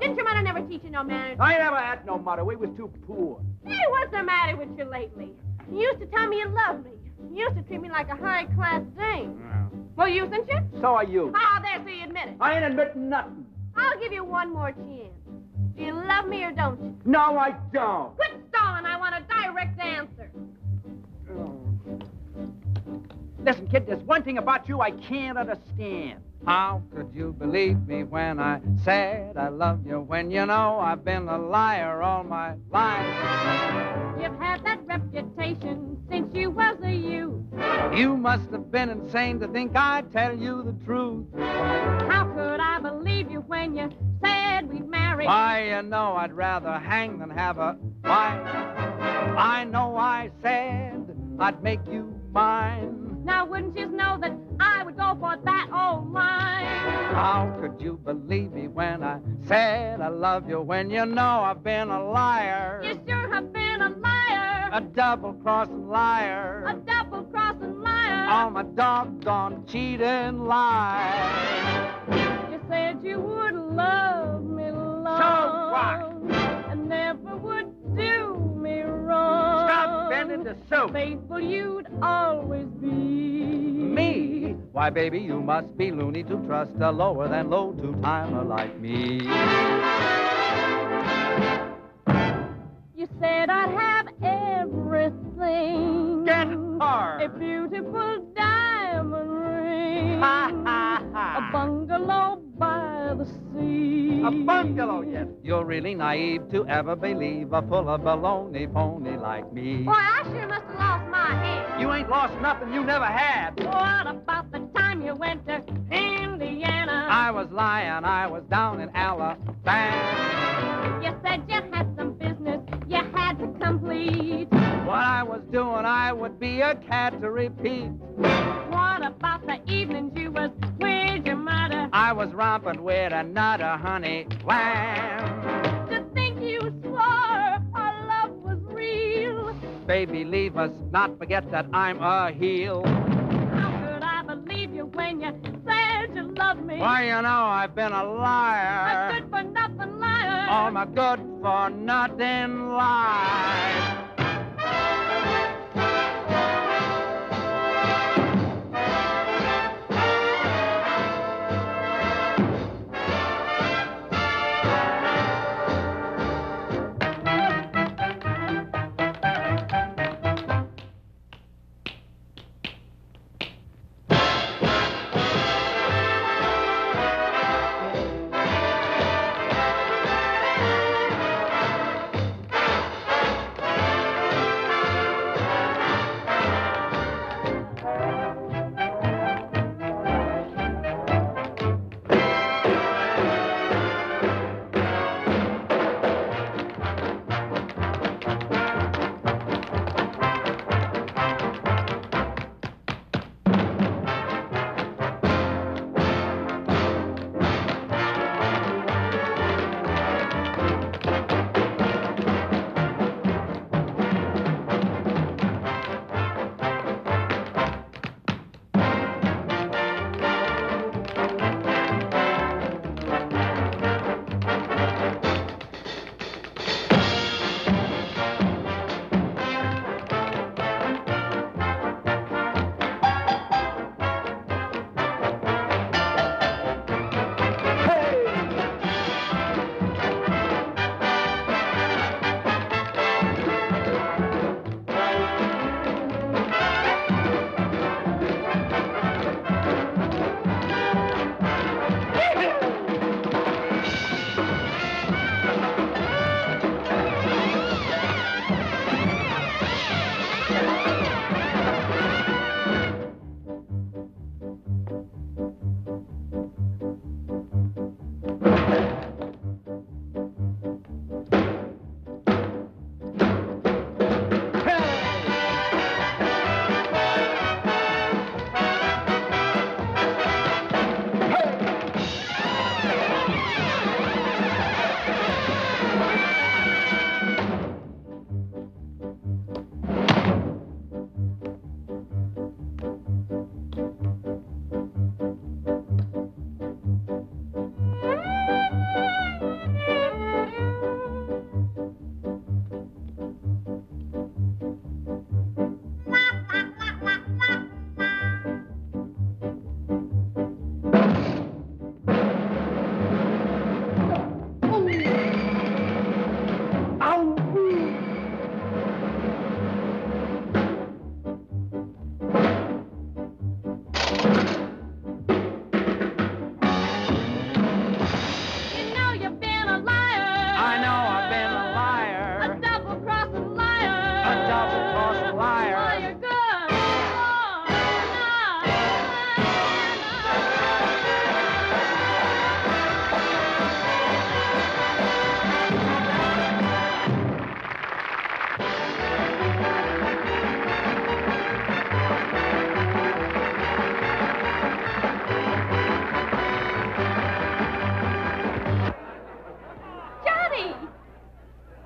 Didn't your mother never teach you no manners? I never had no mother. We was too poor. Hey, what's the matter with you lately? You used to tell me you loved me. You used to treat me like a high-class dame. Well, you didn't you? So are you. Oh, there, so you admit it. I ain't admitting nothing. I'll give you one more chance. Do you love me or don't you? No, I don't. Quit stalling. I want a direct answer. Listen, kid, there's one thing about you I can't understand. How could you believe me when I said I love you, when you know I've been a liar all my life? You've had that reputation since you was a youth. You must have been insane to think I'd tell you the truth. How could I believe you when you said we'd marry? Why, you know I'd rather hang than have a wife. I know I said I'd make you mine. Now, wouldn't you know that I would go for that old line? How could you believe me when I said I love you, when you know I've been a liar? You sure have been a liar. A double-crossing liar. A double-crossing liar. All my doggone cheating lies. You said you would love me long. So what? And never would do me wrong. Stop bending the soup. Faithful you'd always be. Me? Why, baby, you must be loony to trust a lower than low two-timer like me. You said I'd have everything. Get hard. A beautiful diamond. Ha, ha, ha. A bungalow by the sea. A bungalow, yes. You're really naive to ever believe a full of baloney phony like me. Boy, I sure must have lost my head. You ain't lost nothing you never had. What about the time you went to Indiana? I was lying, I was down in Alabama. You said you had some business you had to complete. What I was doing, I would be a cat to repeat. What about the evenings you was with your mother? I was romping with another honey lamb. To think you swore our love was real. Baby, leave us, not forget that I'm a heel. How could I believe you when you said you loved me? Why, you know, I've been a liar. A good-for-nothing liar. Oh, my good-for-nothing liar.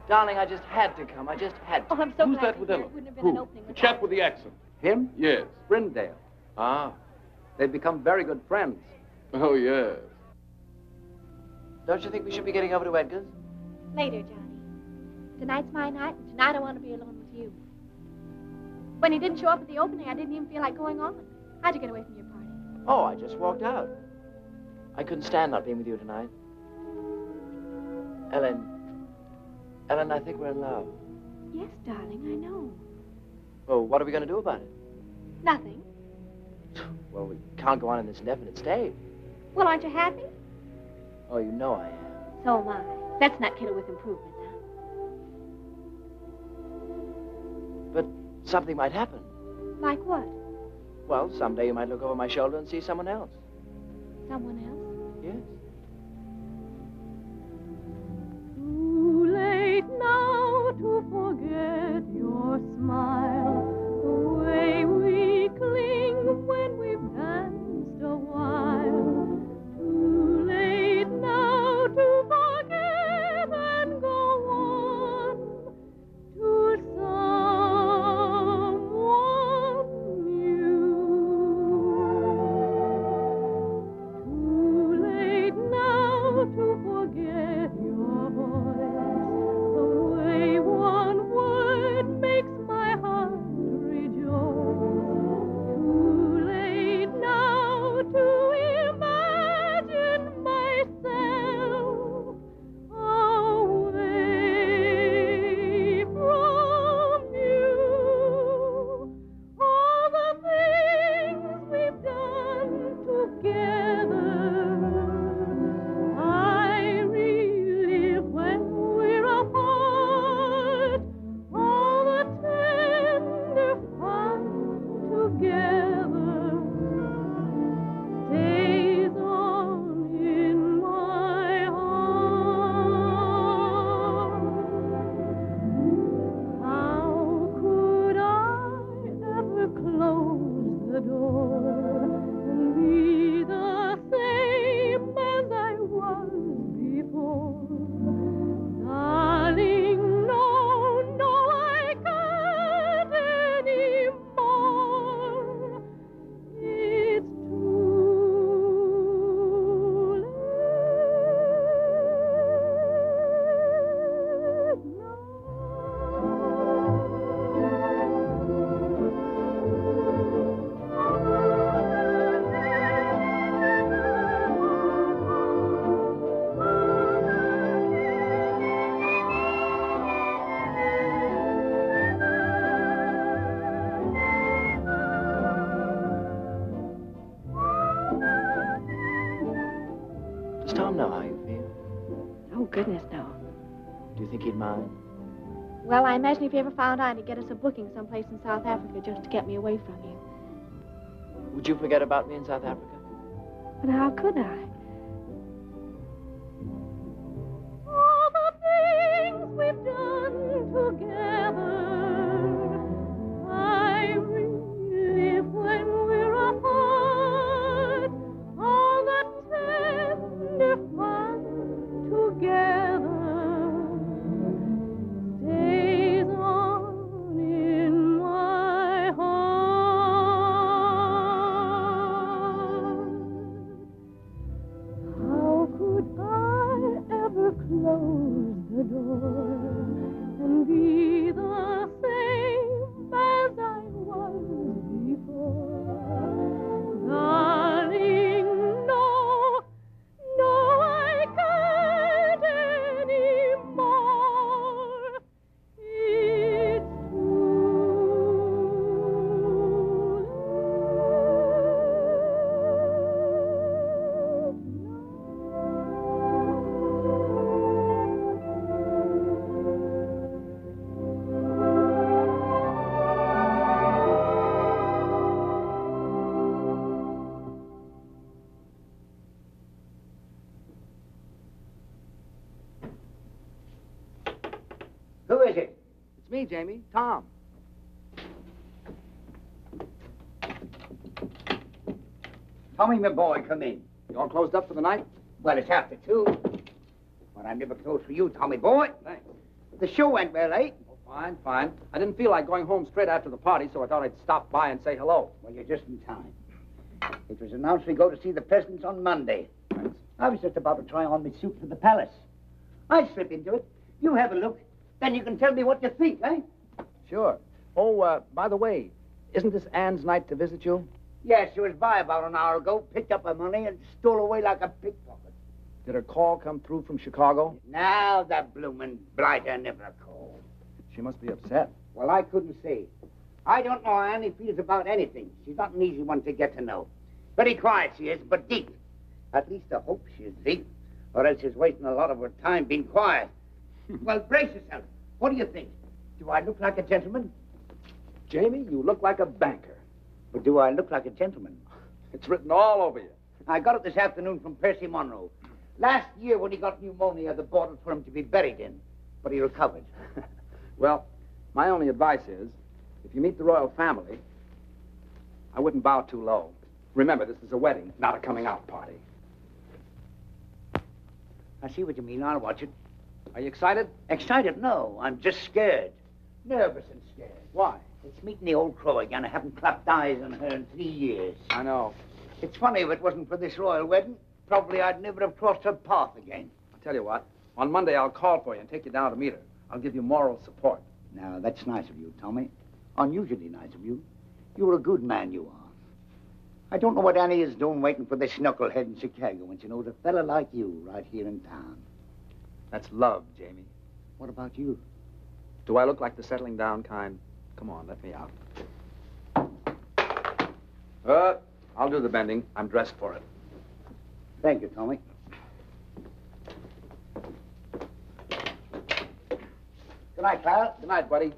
Darling, I just had to come. I just had to. Oh, I'm so Who's glad that to with hear Ellen? it wouldn't have been Who? an opening The without chap with the accent. Him? Yes. Brindale. Ah. They've become very good friends. Oh, yes. Don't you think we should be getting over to Edgar's? Later, Johnny. Tonight's my night, and tonight I want to be alone with you. When he didn't show up at the opening, I didn't even feel like going on. How'd you get away from your party? Oh, I just walked out. I couldn't stand not being with you tonight. Ellen, I think we're in love. Yes, darling, I know. Well, what are we going to do about it? Nothing. Well, Well, we can't go on in this indefinite state. Well, aren't you happy? Oh, you know I am. So am I. Let's not kid her with improvements, huh? But something might happen. Like what? Well, someday you might look over my shoulder and see someone else. Someone else? Yes. Too late now to forget your smile, the way we cling when we've danced a while. Too late now to forget and go on to someone new. Too late now to forget your voice, the way one word makes my heart rejoice. Too late now to imagine myself away from you. All the things we've done together, I relive when we're apart. All the tender fun together stays on in my heart. How could I ever close the door and be the same as I was before? Darling, no, no, I can't anymore. It's too Does Tom know how you feel? Oh, goodness, no. Do you think he'd mind? Well, I imagine if he ever found out, he'd get us a booking someplace in South Africa just to get me away from you. Would you forget about me in South Africa? But how could I? all the things we've done together, I relive when we're apart. All the tender fun together stays on in my heart. How could I ever close the door and be the same as I was before? Darling, no, no, I can't anymore. It's Who is it? It's me, Jamie. Tom. Tommy, my boy, come in. You all closed up for the night? Well, it's after 2. But I'm never close for you, Tommy boy. Thanks. The show went well, eh? Oh, fine, fine. I didn't feel like going home straight after the party, so I thought I'd stop by and say hello. Well, you're just in time. It was announced we go to see the presidents on Monday. Thanks. I was just about to try on my suit for the palace. I'll slip into it. You have a look. Then you can tell me what you think, eh? Sure. Oh, by the way, isn't this Anne's night to visit you? Yes, she was by about an hour ago, picked up her money, and stole away like a pickpocket. Did her call come through from Chicago? Now the bloomin' blighter never called. She must be upset. Well, I couldn't say. I don't know how Annie feels about anything. She's not an easy one to get to know. Very quiet she is, but deep. At least I hope she is deep, or else she's wasting a lot of her time being quiet. Well, brace yourself. What do you think? Do I look like a gentleman? Jamie, you look like a banker. But do I look like a gentleman? It's written all over you. I got it this afternoon from Percy Monroe. Last year when he got pneumonia, they bought it for him to be buried in, but he recovered. Well, my only advice is, if you meet the royal family, I wouldn't bow too low. Remember, this is a wedding, not a coming-out party. I see what you mean. I'll watch it. Are you excited? Excited? No, I'm just scared. Nervous and scared. Why? It's meeting the old crow again. I haven't clapped eyes on her in 3 years. I know. It's funny, if it wasn't for this royal wedding, probably I'd never have crossed her path again. I'll tell you what. On Monday, I'll call for you and take you down to meet her. I'll give you moral support. Now, that's nice of you, Tommy. Unusually nice of you. You're a good man, you are. I don't know what Annie is doing waiting for this knucklehead in Chicago when she knows a fella like you right here in town. That's love, Jamie. What about you? Do I look like the settling down kind? Come on, let me out. I'll do the bending. I'm dressed for it. Thank you, Tommy. Good night, Clara. Good night, buddy.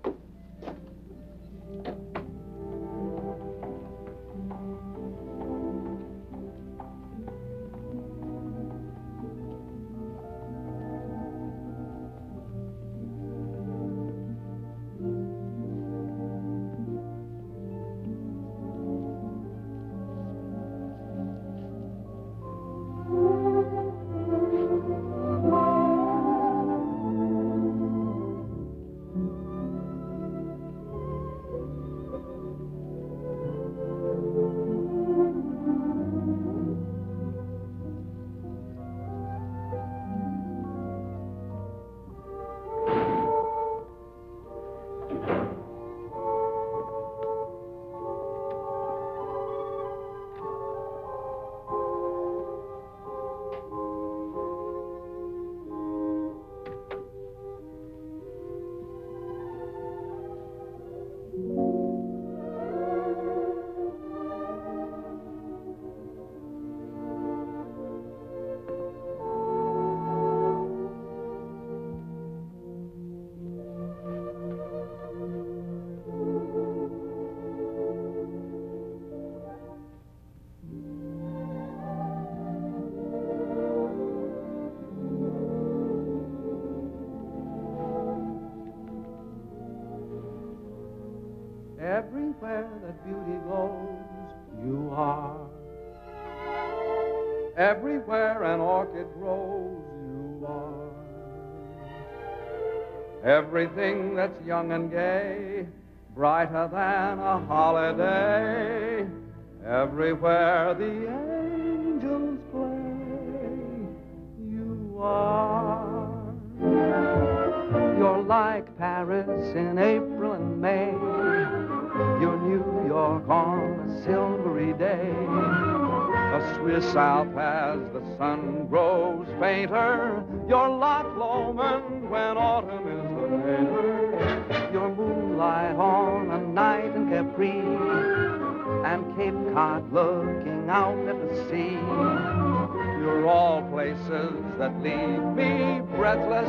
Everywhere that beauty goes, you are. Everywhere an orchid grows, you are. Everything that's young and gay, brighter than a holiday. Everywhere the angels play, you are. You're like Paris in April and May. You're New York on a silvery day. A Swiss Alp as the sun grows fainter. You're Loch Lomond when autumn is the mater. You're moonlight on a night in Capri, and Cape Cod looking out at the sea. You're all places that leave me breathless,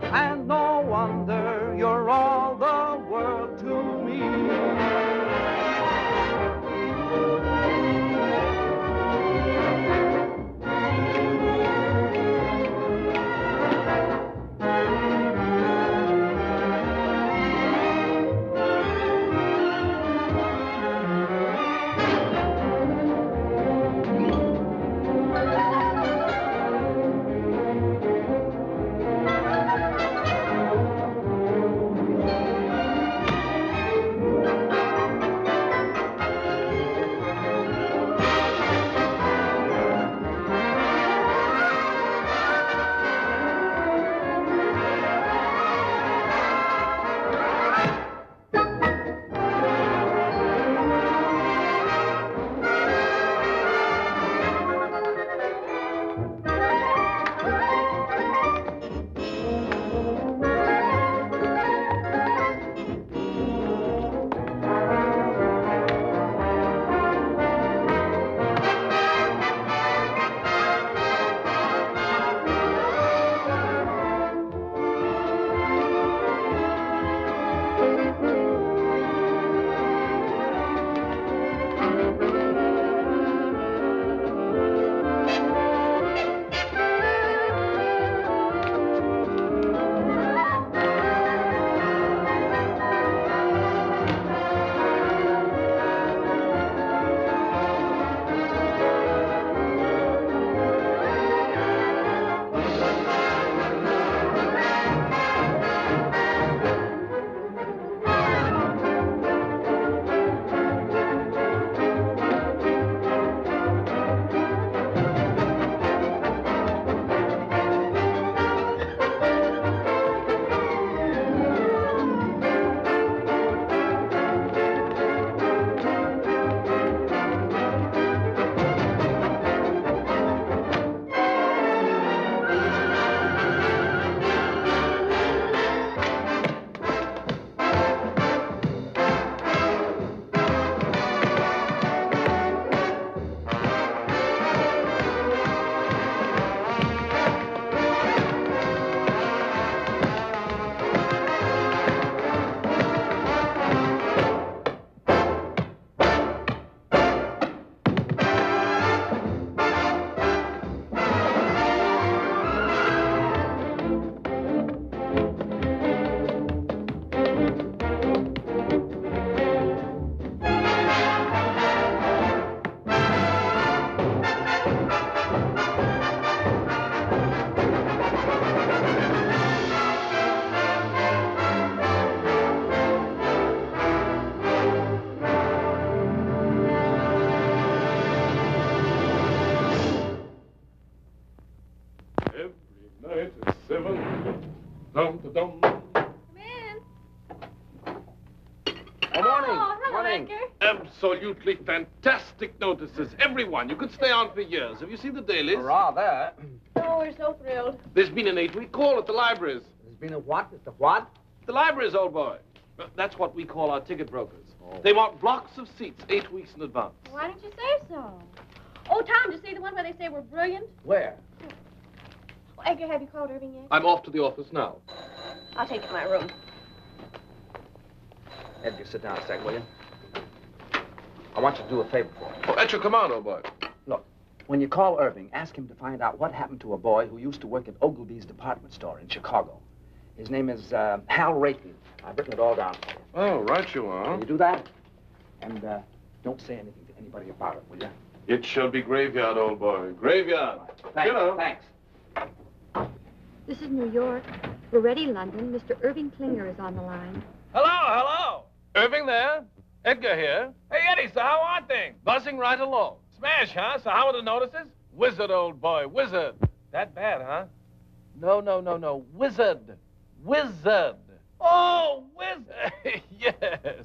and no wonder you're all the world to me. Dum-da-dum. Come in. Good morning. Oh, hello, Morning. Edgar. Absolutely fantastic notices. Everyone. You could stay on for years. Have you seen the dailies? Hurrah, there. Oh, we're so thrilled. There's been an 8-week call at the libraries. There's been a what? It's a what? The libraries, old boy. That's what we call our ticket brokers. Oh. They want blocks of seats 8 weeks in advance. Why didn't you say so? Oh, Tom, did you see the one where they say we're brilliant? Where? Oh, Edgar, have you called Irving yet? I'm off to the office now. I'll take you to my room. Edgar, sit down a sec, will you? I want you to do a favor for me. Oh, at your command, old boy. Look, when you call Irving, ask him to find out what happened to a boy who used to work at Ogilvy's department store in Chicago. His name is Hal Rayton. I've written it all down for you. Oh, right you are. Will you do that? And don't say anything to anybody about it, will you? It shall be graveyard, old boy. Graveyard. Thanks. You know. Thanks. This is New York. We're ready, London. Mr. Irving Klinger is on the line. Hello, hello. Irving there. Edgar here. Hey, Eddie, so how are things? Buzzing right along. Smash, huh? So how are the notices? Wizard, old boy, wizard. That bad, huh? No. Wizard. Wizard. Oh, wizard. Yes.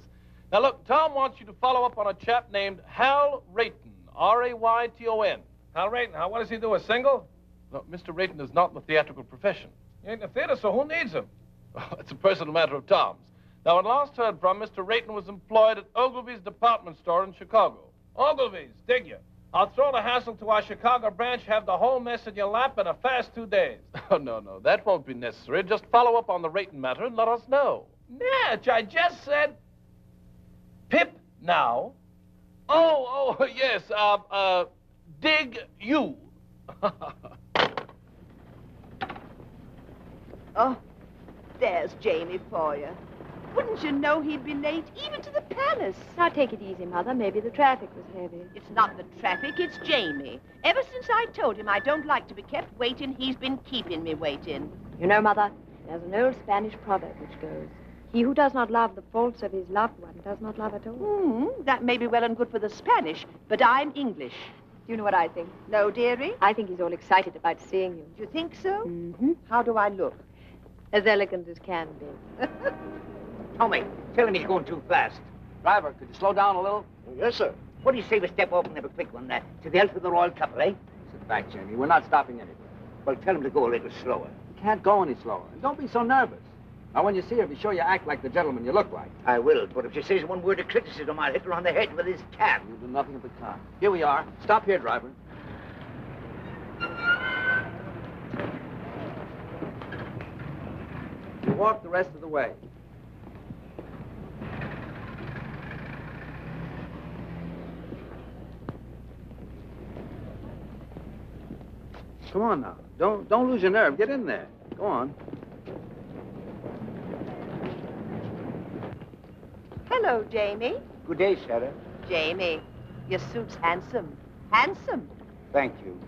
Now, look, Tom wants you to follow up on a chap named Hal Rayton. R-A-Y-T-O-N. Hal Rayton, huh? What does he do, a single? No, Mr. Rayton is not in the theatrical profession. He ain't in the theater, so who needs him? Oh, it's a personal matter of Tom's. Now, when last heard from, Mr. Rayton was employed at Ogilvy's department store in Chicago. Ogilvy's, dig you. I'll throw the hassle to our Chicago branch, have the whole mess in your lap in a fast 2 days. Oh, no, that won't be necessary. Just follow up on the Rayton matter and let us know. Natch, I just said... Pip now. Oh, yes, dig you. Oh, there's Jamie for you. Wouldn't you know he'd be late, even to the palace? Now, take it easy, Mother. Maybe the traffic was heavy. It's not the traffic, it's Jamie. Ever since I told him I don't like to be kept waiting, he's been keeping me waiting. You know, Mother, there's an old Spanish proverb which goes, he who does not love the faults of his loved one does not love at all. That may be well and good for the Spanish, but I'm English. You know what I think? No, dearie? I think he's all excited about seeing you. You think so? Mm-hmm. How do I look? As elegant as can be. Tommy, tell him he's going too fast. Driver, could you slow down a little? Yes, sir. What do you say we step off and have a quick one to the health of the royal couple, eh? Sit back, Jamie. We're not stopping anywhere. Well, tell him to go a little slower. You can't go any slower. And don't be so nervous. Now, when you see her, be sure you act like the gentleman you look like. I will, but if she says one word of criticism, I'll hit her on the head with his cab. You'll do nothing of the kind. Here we are. Stop here, driver. You walk the rest of the way. Come on now. Don't lose your nerve. Get in there. Go on. Hello, Jamie. Good day, Sarah. Jamie, your suit's handsome. Handsome. Thank you.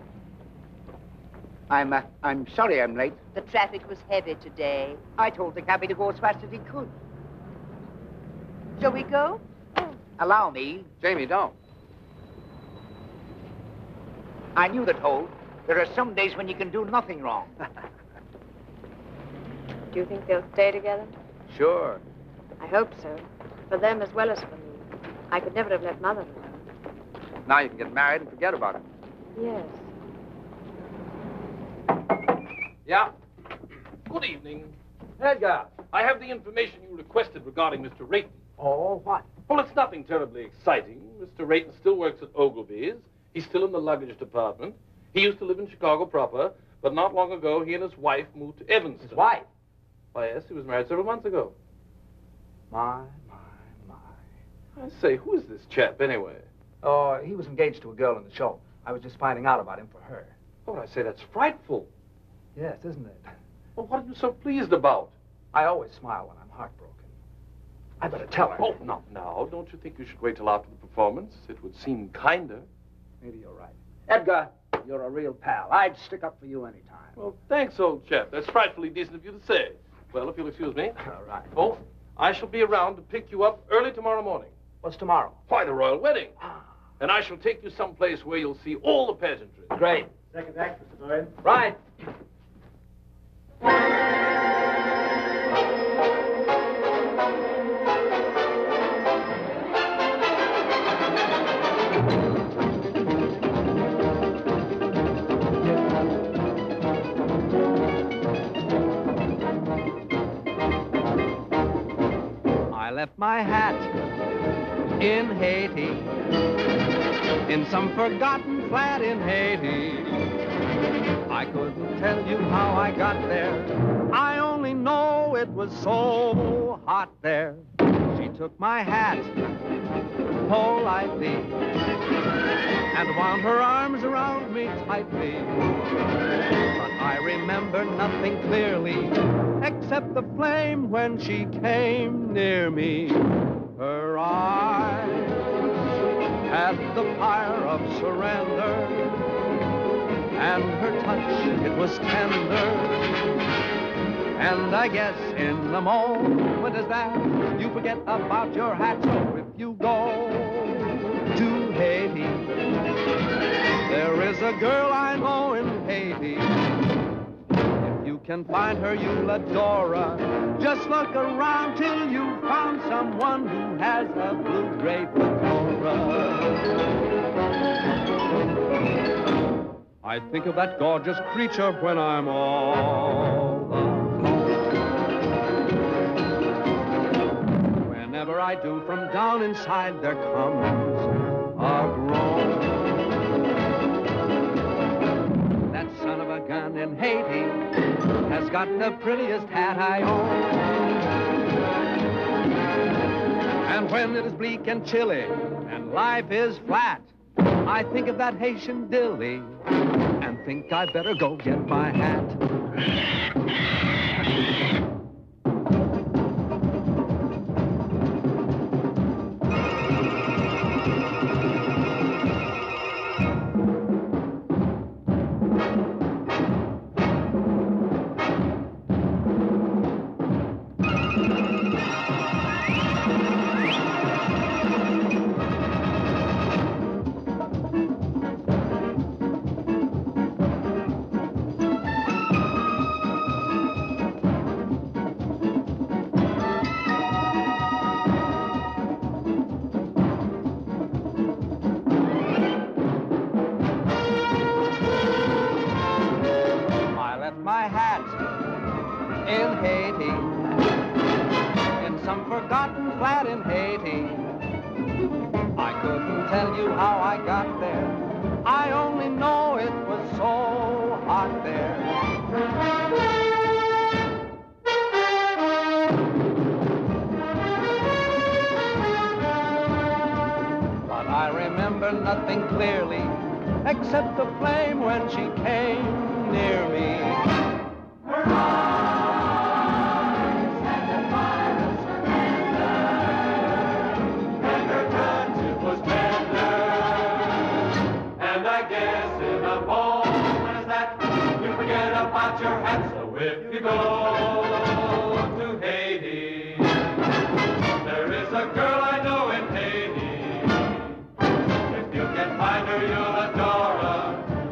I'm sorry I'm late. The traffic was heavy today. I told the cabby to go as fast as he could. Shall we go? Allow me. Jamie, don't. I knew the toll. There are some days when you can do nothing wrong. Do you think they'll stay together? Sure. I hope so. For them as well as for me. I could never have let Mother alone. Now you can get married and forget about it. Yes. Yeah? Good evening. Edgar, I have the information you requested regarding Mr. Rayton. Oh, what? Well, it's nothing terribly exciting. Mr. Rayton still works at Ogilvy's. He's still in the luggage department. He used to live in Chicago proper, but not long ago, he and his wife moved to Evanston. His wife? Why, yes, he was married several months ago. My. I say, who is this chap, anyway? Oh, he was engaged to a girl in the show. I was just finding out about him for her. Oh, I say, that's frightful. Yes, isn't it? Well, what are you so pleased about? I always smile when I'm heartbroken. I better tell her. Oh, not now. Don't you think you should wait till after the performance? It would seem kinder. Maybe you're right. Edgar, you're a real pal. I'd stick up for you anytime. Well, thanks, old chap. That's frightfully decent of you to say. Well, if you'll excuse me. All right. Oh, I shall be around to pick you up early tomorrow morning. What's tomorrow? Why, the royal wedding. And I shall take you someplace where you'll see all the pageantry. Great. Second act, Mr. Bowen. Right. my hat in Haiti, in some forgotten flat in Haiti. I couldn't tell you how I got there. I only know it was so hot there. She took my hat politely and wound her arms around me tightly. But I remember nothing clearly except the flame when she came near me. Her eyes had the fire of surrender, and her touch, it was tender. And I guess in the moment as that, you forget about your hat. So if you go to Haiti, there is a girl I know in Haiti. If you can find her, you'll adore her. Just look around till you found someone who has a blue-gray fedora. I think of that gorgeous creature when I'm all alone. Whenever I do, from down inside there comes a groan. That son of a gun in Haiti has got the prettiest hat I own. And when it is bleak and chilly and life is flat, I think of that Haitian dilly and think I'd better go get my hat. My hat in Haiti, in some forgotten flat in Haiti. I couldn't tell you how I got there. I only know it was so hot there. But I remember nothing clearly except the flame when she came near me. Her eyes had the fire of surrender, and her touch, it was tender. And I guess in a moment as that, you forget about your hat. So if you go to Haiti, there is a girl I know in Haiti. If you can find her, you'll adore her.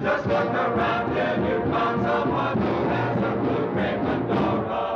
Just look around till you found someone who has a blue-gray fedora.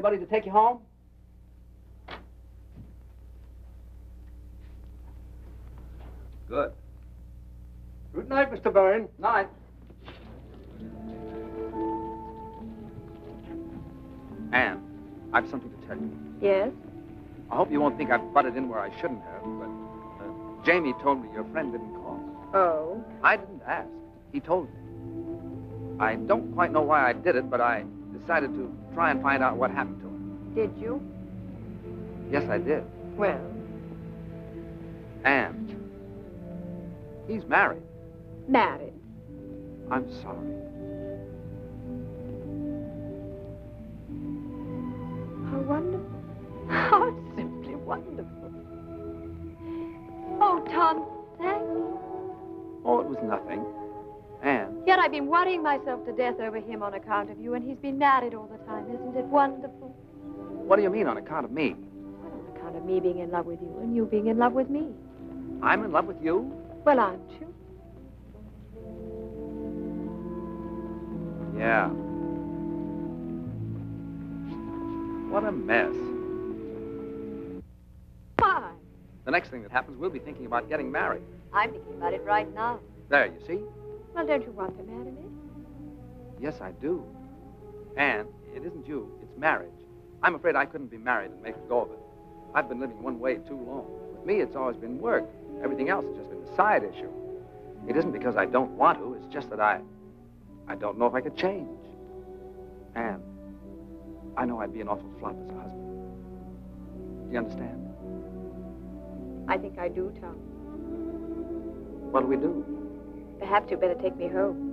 anybody to take you home? Good. Good night, Mr. Bowen. Night. Anne, I've something to tell you. Yes? I hope you won't think I've butted in where I shouldn't have, but Jamie told me your friend didn't call. Oh? I didn't ask. He told me. I don't quite know why I did it, but I decided to try and find out what happened to him. Did you? Yes, I did. Well? Anne, he's married. Married? I'm sorry. How wonderful. How simply wonderful. Oh, Tom, thank you. Oh, it was nothing. Anne. Yet I've been worrying myself to death over him on account of you, and he's been married all the time. Isn't it wonderful? What do you mean on account of me? Well, on account of me being in love with you and you being in love with me. I'm in love with you? Well, aren't you? Yeah. What a mess. Why? The next thing that happens, we'll be thinking about getting married. I'm thinking about it right now. There, you see? Well, don't you want to marry me? Yes, I do. Anne, it isn't you, it's marriage. I'm afraid I couldn't be married and make a go of it. I've been living one way too long. With me, it's always been work. Everything else has just been a side issue. It isn't because I don't want to, it's just that I don't know if I could change. Anne, I know I'd be an awful flop as a husband. Do you understand? I think I do, Tom. What'll we do? Perhaps you better take me home.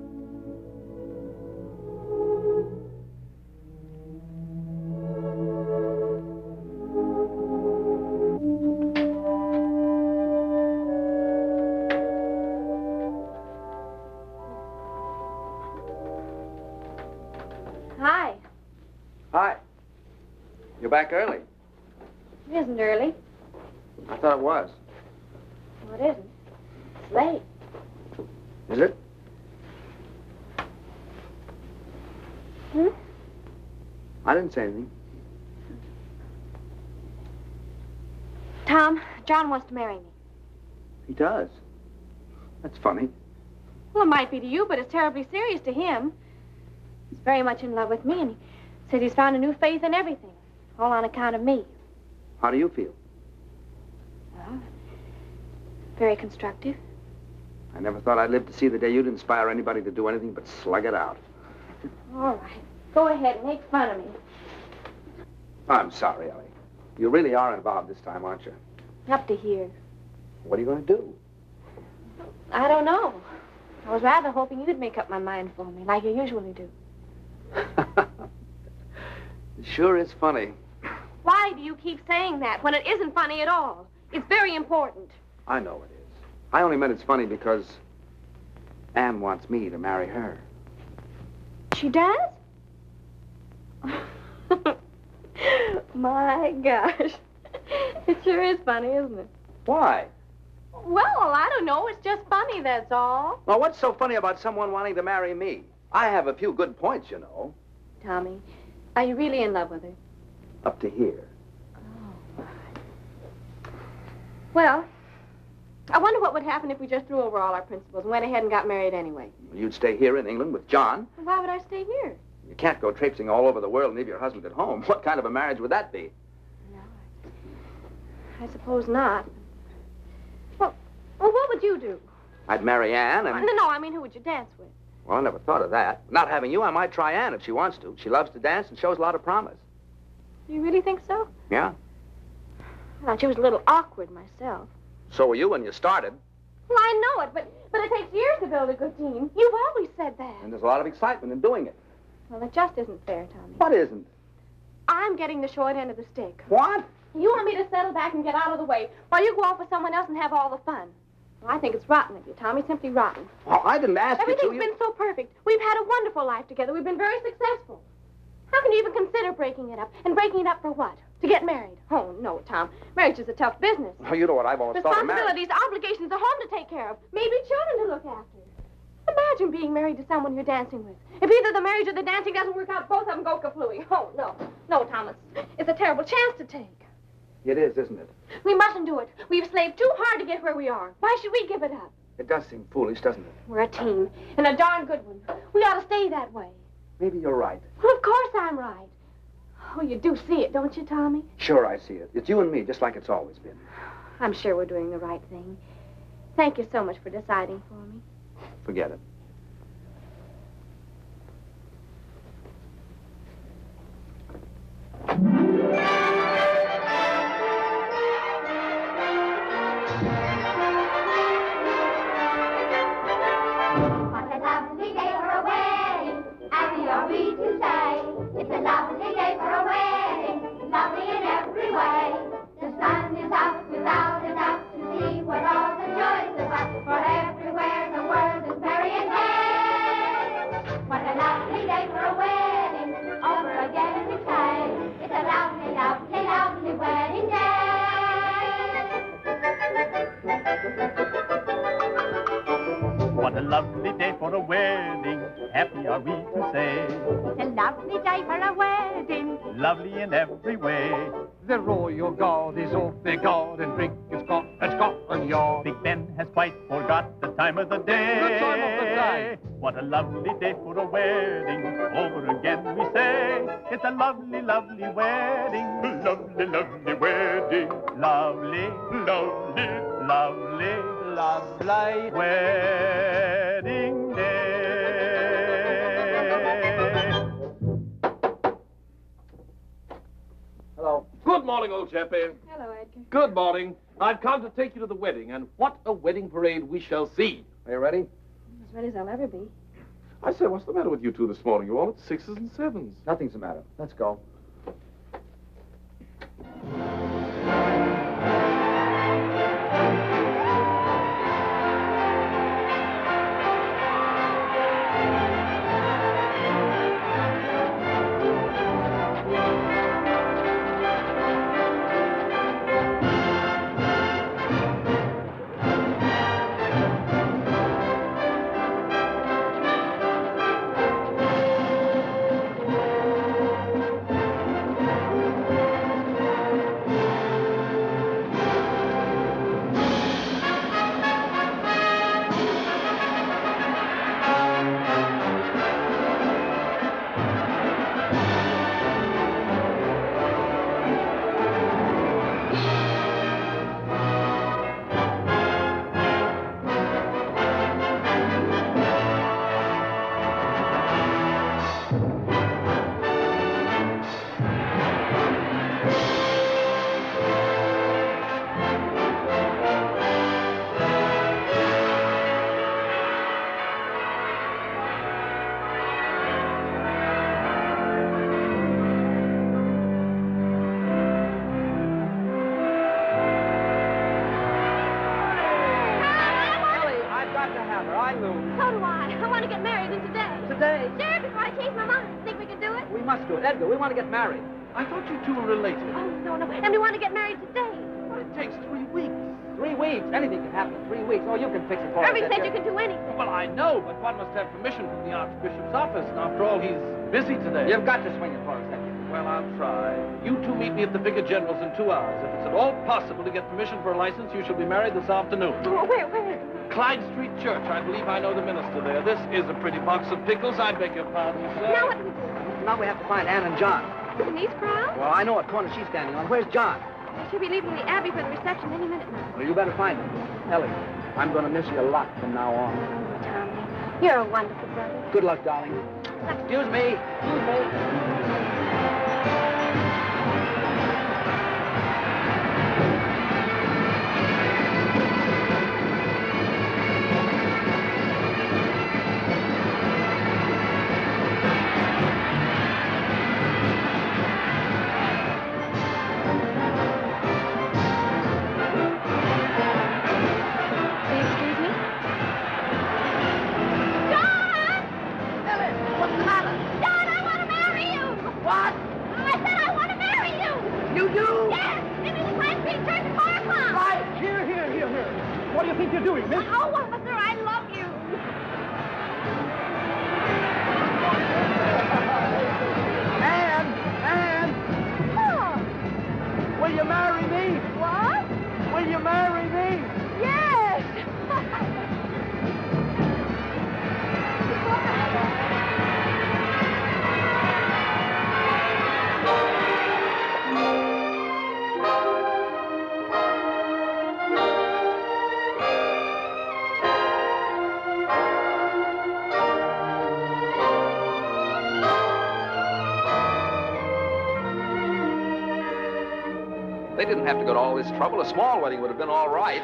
Hi. Hi. You're back early. It isn't early. I thought it was. No, it isn't. It's late. Is it? Hmm? I didn't say anything. Tom, John wants to marry me. He does. That's funny. Well, it might be to you, but it's terribly serious to him. He's very much in love with me, and he says he's found a new faith in everything, all on account of me. How do you feel? Well, very constructive. I never thought I'd live to see the day you'd inspire anybody to do anything but slug it out. All right. Go ahead and make fun of me. I'm sorry, Ellie. You really are involved this time, aren't you? Up to here. What are you going to do? I don't know. I was rather hoping you'd make up my mind for me, like you usually do. It sure is funny. Why do you keep saying that when it isn't funny at all? It's very important. I know it is. I only meant it's funny because Anne wants me to marry her. She does? My gosh. It sure is funny, isn't it? Why? Well, I don't know. It's just funny, that's all. Well, what's so funny about someone wanting to marry me? I have a few good points, you know. Tommy, are you really in love with her? Up to here. Oh, my. Well, I wonder what would happen if we just threw over all our principles and went ahead and got married anyway. You'd stay here in England with John. Why would I stay here? You can't go traipsing all over the world and leave your husband at home. What kind of a marriage would that be? No, I suppose not. Well, what would you do? I'd marry Anne and... No, I mean, who would you dance with? Well, I never thought of that. Not having you, I might try Anne if she wants to. She loves to dance and shows a lot of promise. You really think so? Yeah. I thought she was a little awkward myself. So were you when you started. Well, I know it, but it takes years to build a good team. You've always said that. And there's a lot of excitement in doing it. Well, it just isn't fair, Tommy. What isn't? I'm getting the short end of the stick. What? You want me to settle back and get out of the way while you go off with someone else and have all the fun. Well, I think it's rotten of you, Tommy, simply rotten. Well, I didn't ask you to. Everything's been so perfect. We've had a wonderful life together. We've been very successful. How can you even consider breaking it up? And breaking it up for what? To get married? Oh, no, Tom. Marriage is a tough business. Well, you know what I've always thought of marriage. Responsibilities, obligations, a home to take care of, maybe children to look after. Imagine being married to someone you're dancing with. If either the marriage or the dancing doesn't work out, both of them go kaflooey. Oh, no. No, Thomas. It's a terrible chance to take. It is, isn't it? We mustn't do it. We've slaved too hard to get where we are. Why should we give it up? It does seem foolish, doesn't it? We're a team, and a darn good one. We ought to stay that way. Maybe you're right. Well, of course I'm right. Oh, you do see it, don't you, Tommy? Sure, I see it. It's you and me, just like it's always been. I'm sure we're doing the right thing. Thank you so much for deciding for me. Forget it. What a lovely day for a wedding. Happy are we to say. It's a lovely day for a wedding. Lovely in every way. The sun is out without a doubt to see what all the joys about. For everywhere the world is merry and gay. What a lovely day for a wedding. Over again we say. It's a lovely, lovely, lovely wedding day. What a lovely day for a wedding, happy are we to say. It's a lovely day for a wedding. Lovely in every way. The royal guard is off their guard and drink is got at Scotland Yard. Big Ben has quite forgot the time of the day. The time of the day. What a lovely day for a wedding, over again we say. It's a lovely, lovely wedding. Lovely, lovely wedding. Lovely, lovely, lovely, lovely wedding day. Hello. Good morning, old chappie. Hello, Edgar. Good morning. I've come to take you to the wedding, and what a wedding parade we shall see. Are you ready? As ready as I'll ever be. I say, what's the matter with you two this morning? You're all at sixes and sevens. Nothing's the matter. Let's go. Edgar, we want to get married. I thought you two were related. Oh, no. And we want to get married today. Well, it takes 3 weeks. 3 weeks? Anything can happen in 3 weeks. Oh, you can fix it for us. Irving said you can do anything. Well, I know, but one must have permission from the Archbishop's office. And after all, he's busy today. You've got to swing it for us, Edgar. Well, I'll try. You two meet me at the Vicar General's in 2 hours. If it's at all possible to get permission for a license, you shall be married this afternoon. Oh, where? Clyde Street Church. I believe I know the minister there. This is a pretty box of pickles. I beg your pardon, sir. Now what do we do? Now we have to find Ann and John. In these crowds? Well, I know what corner she's standing on. Where's John? They should be leaving the Abbey for the reception any minute now. Well, you better find him. Ellie, I'm going to miss you a lot from now on. Tommy, you're a wonderful brother. Good luck, darling. Excuse me. Excuse me. They didn't have to go to all this trouble. A small wedding would have been all right.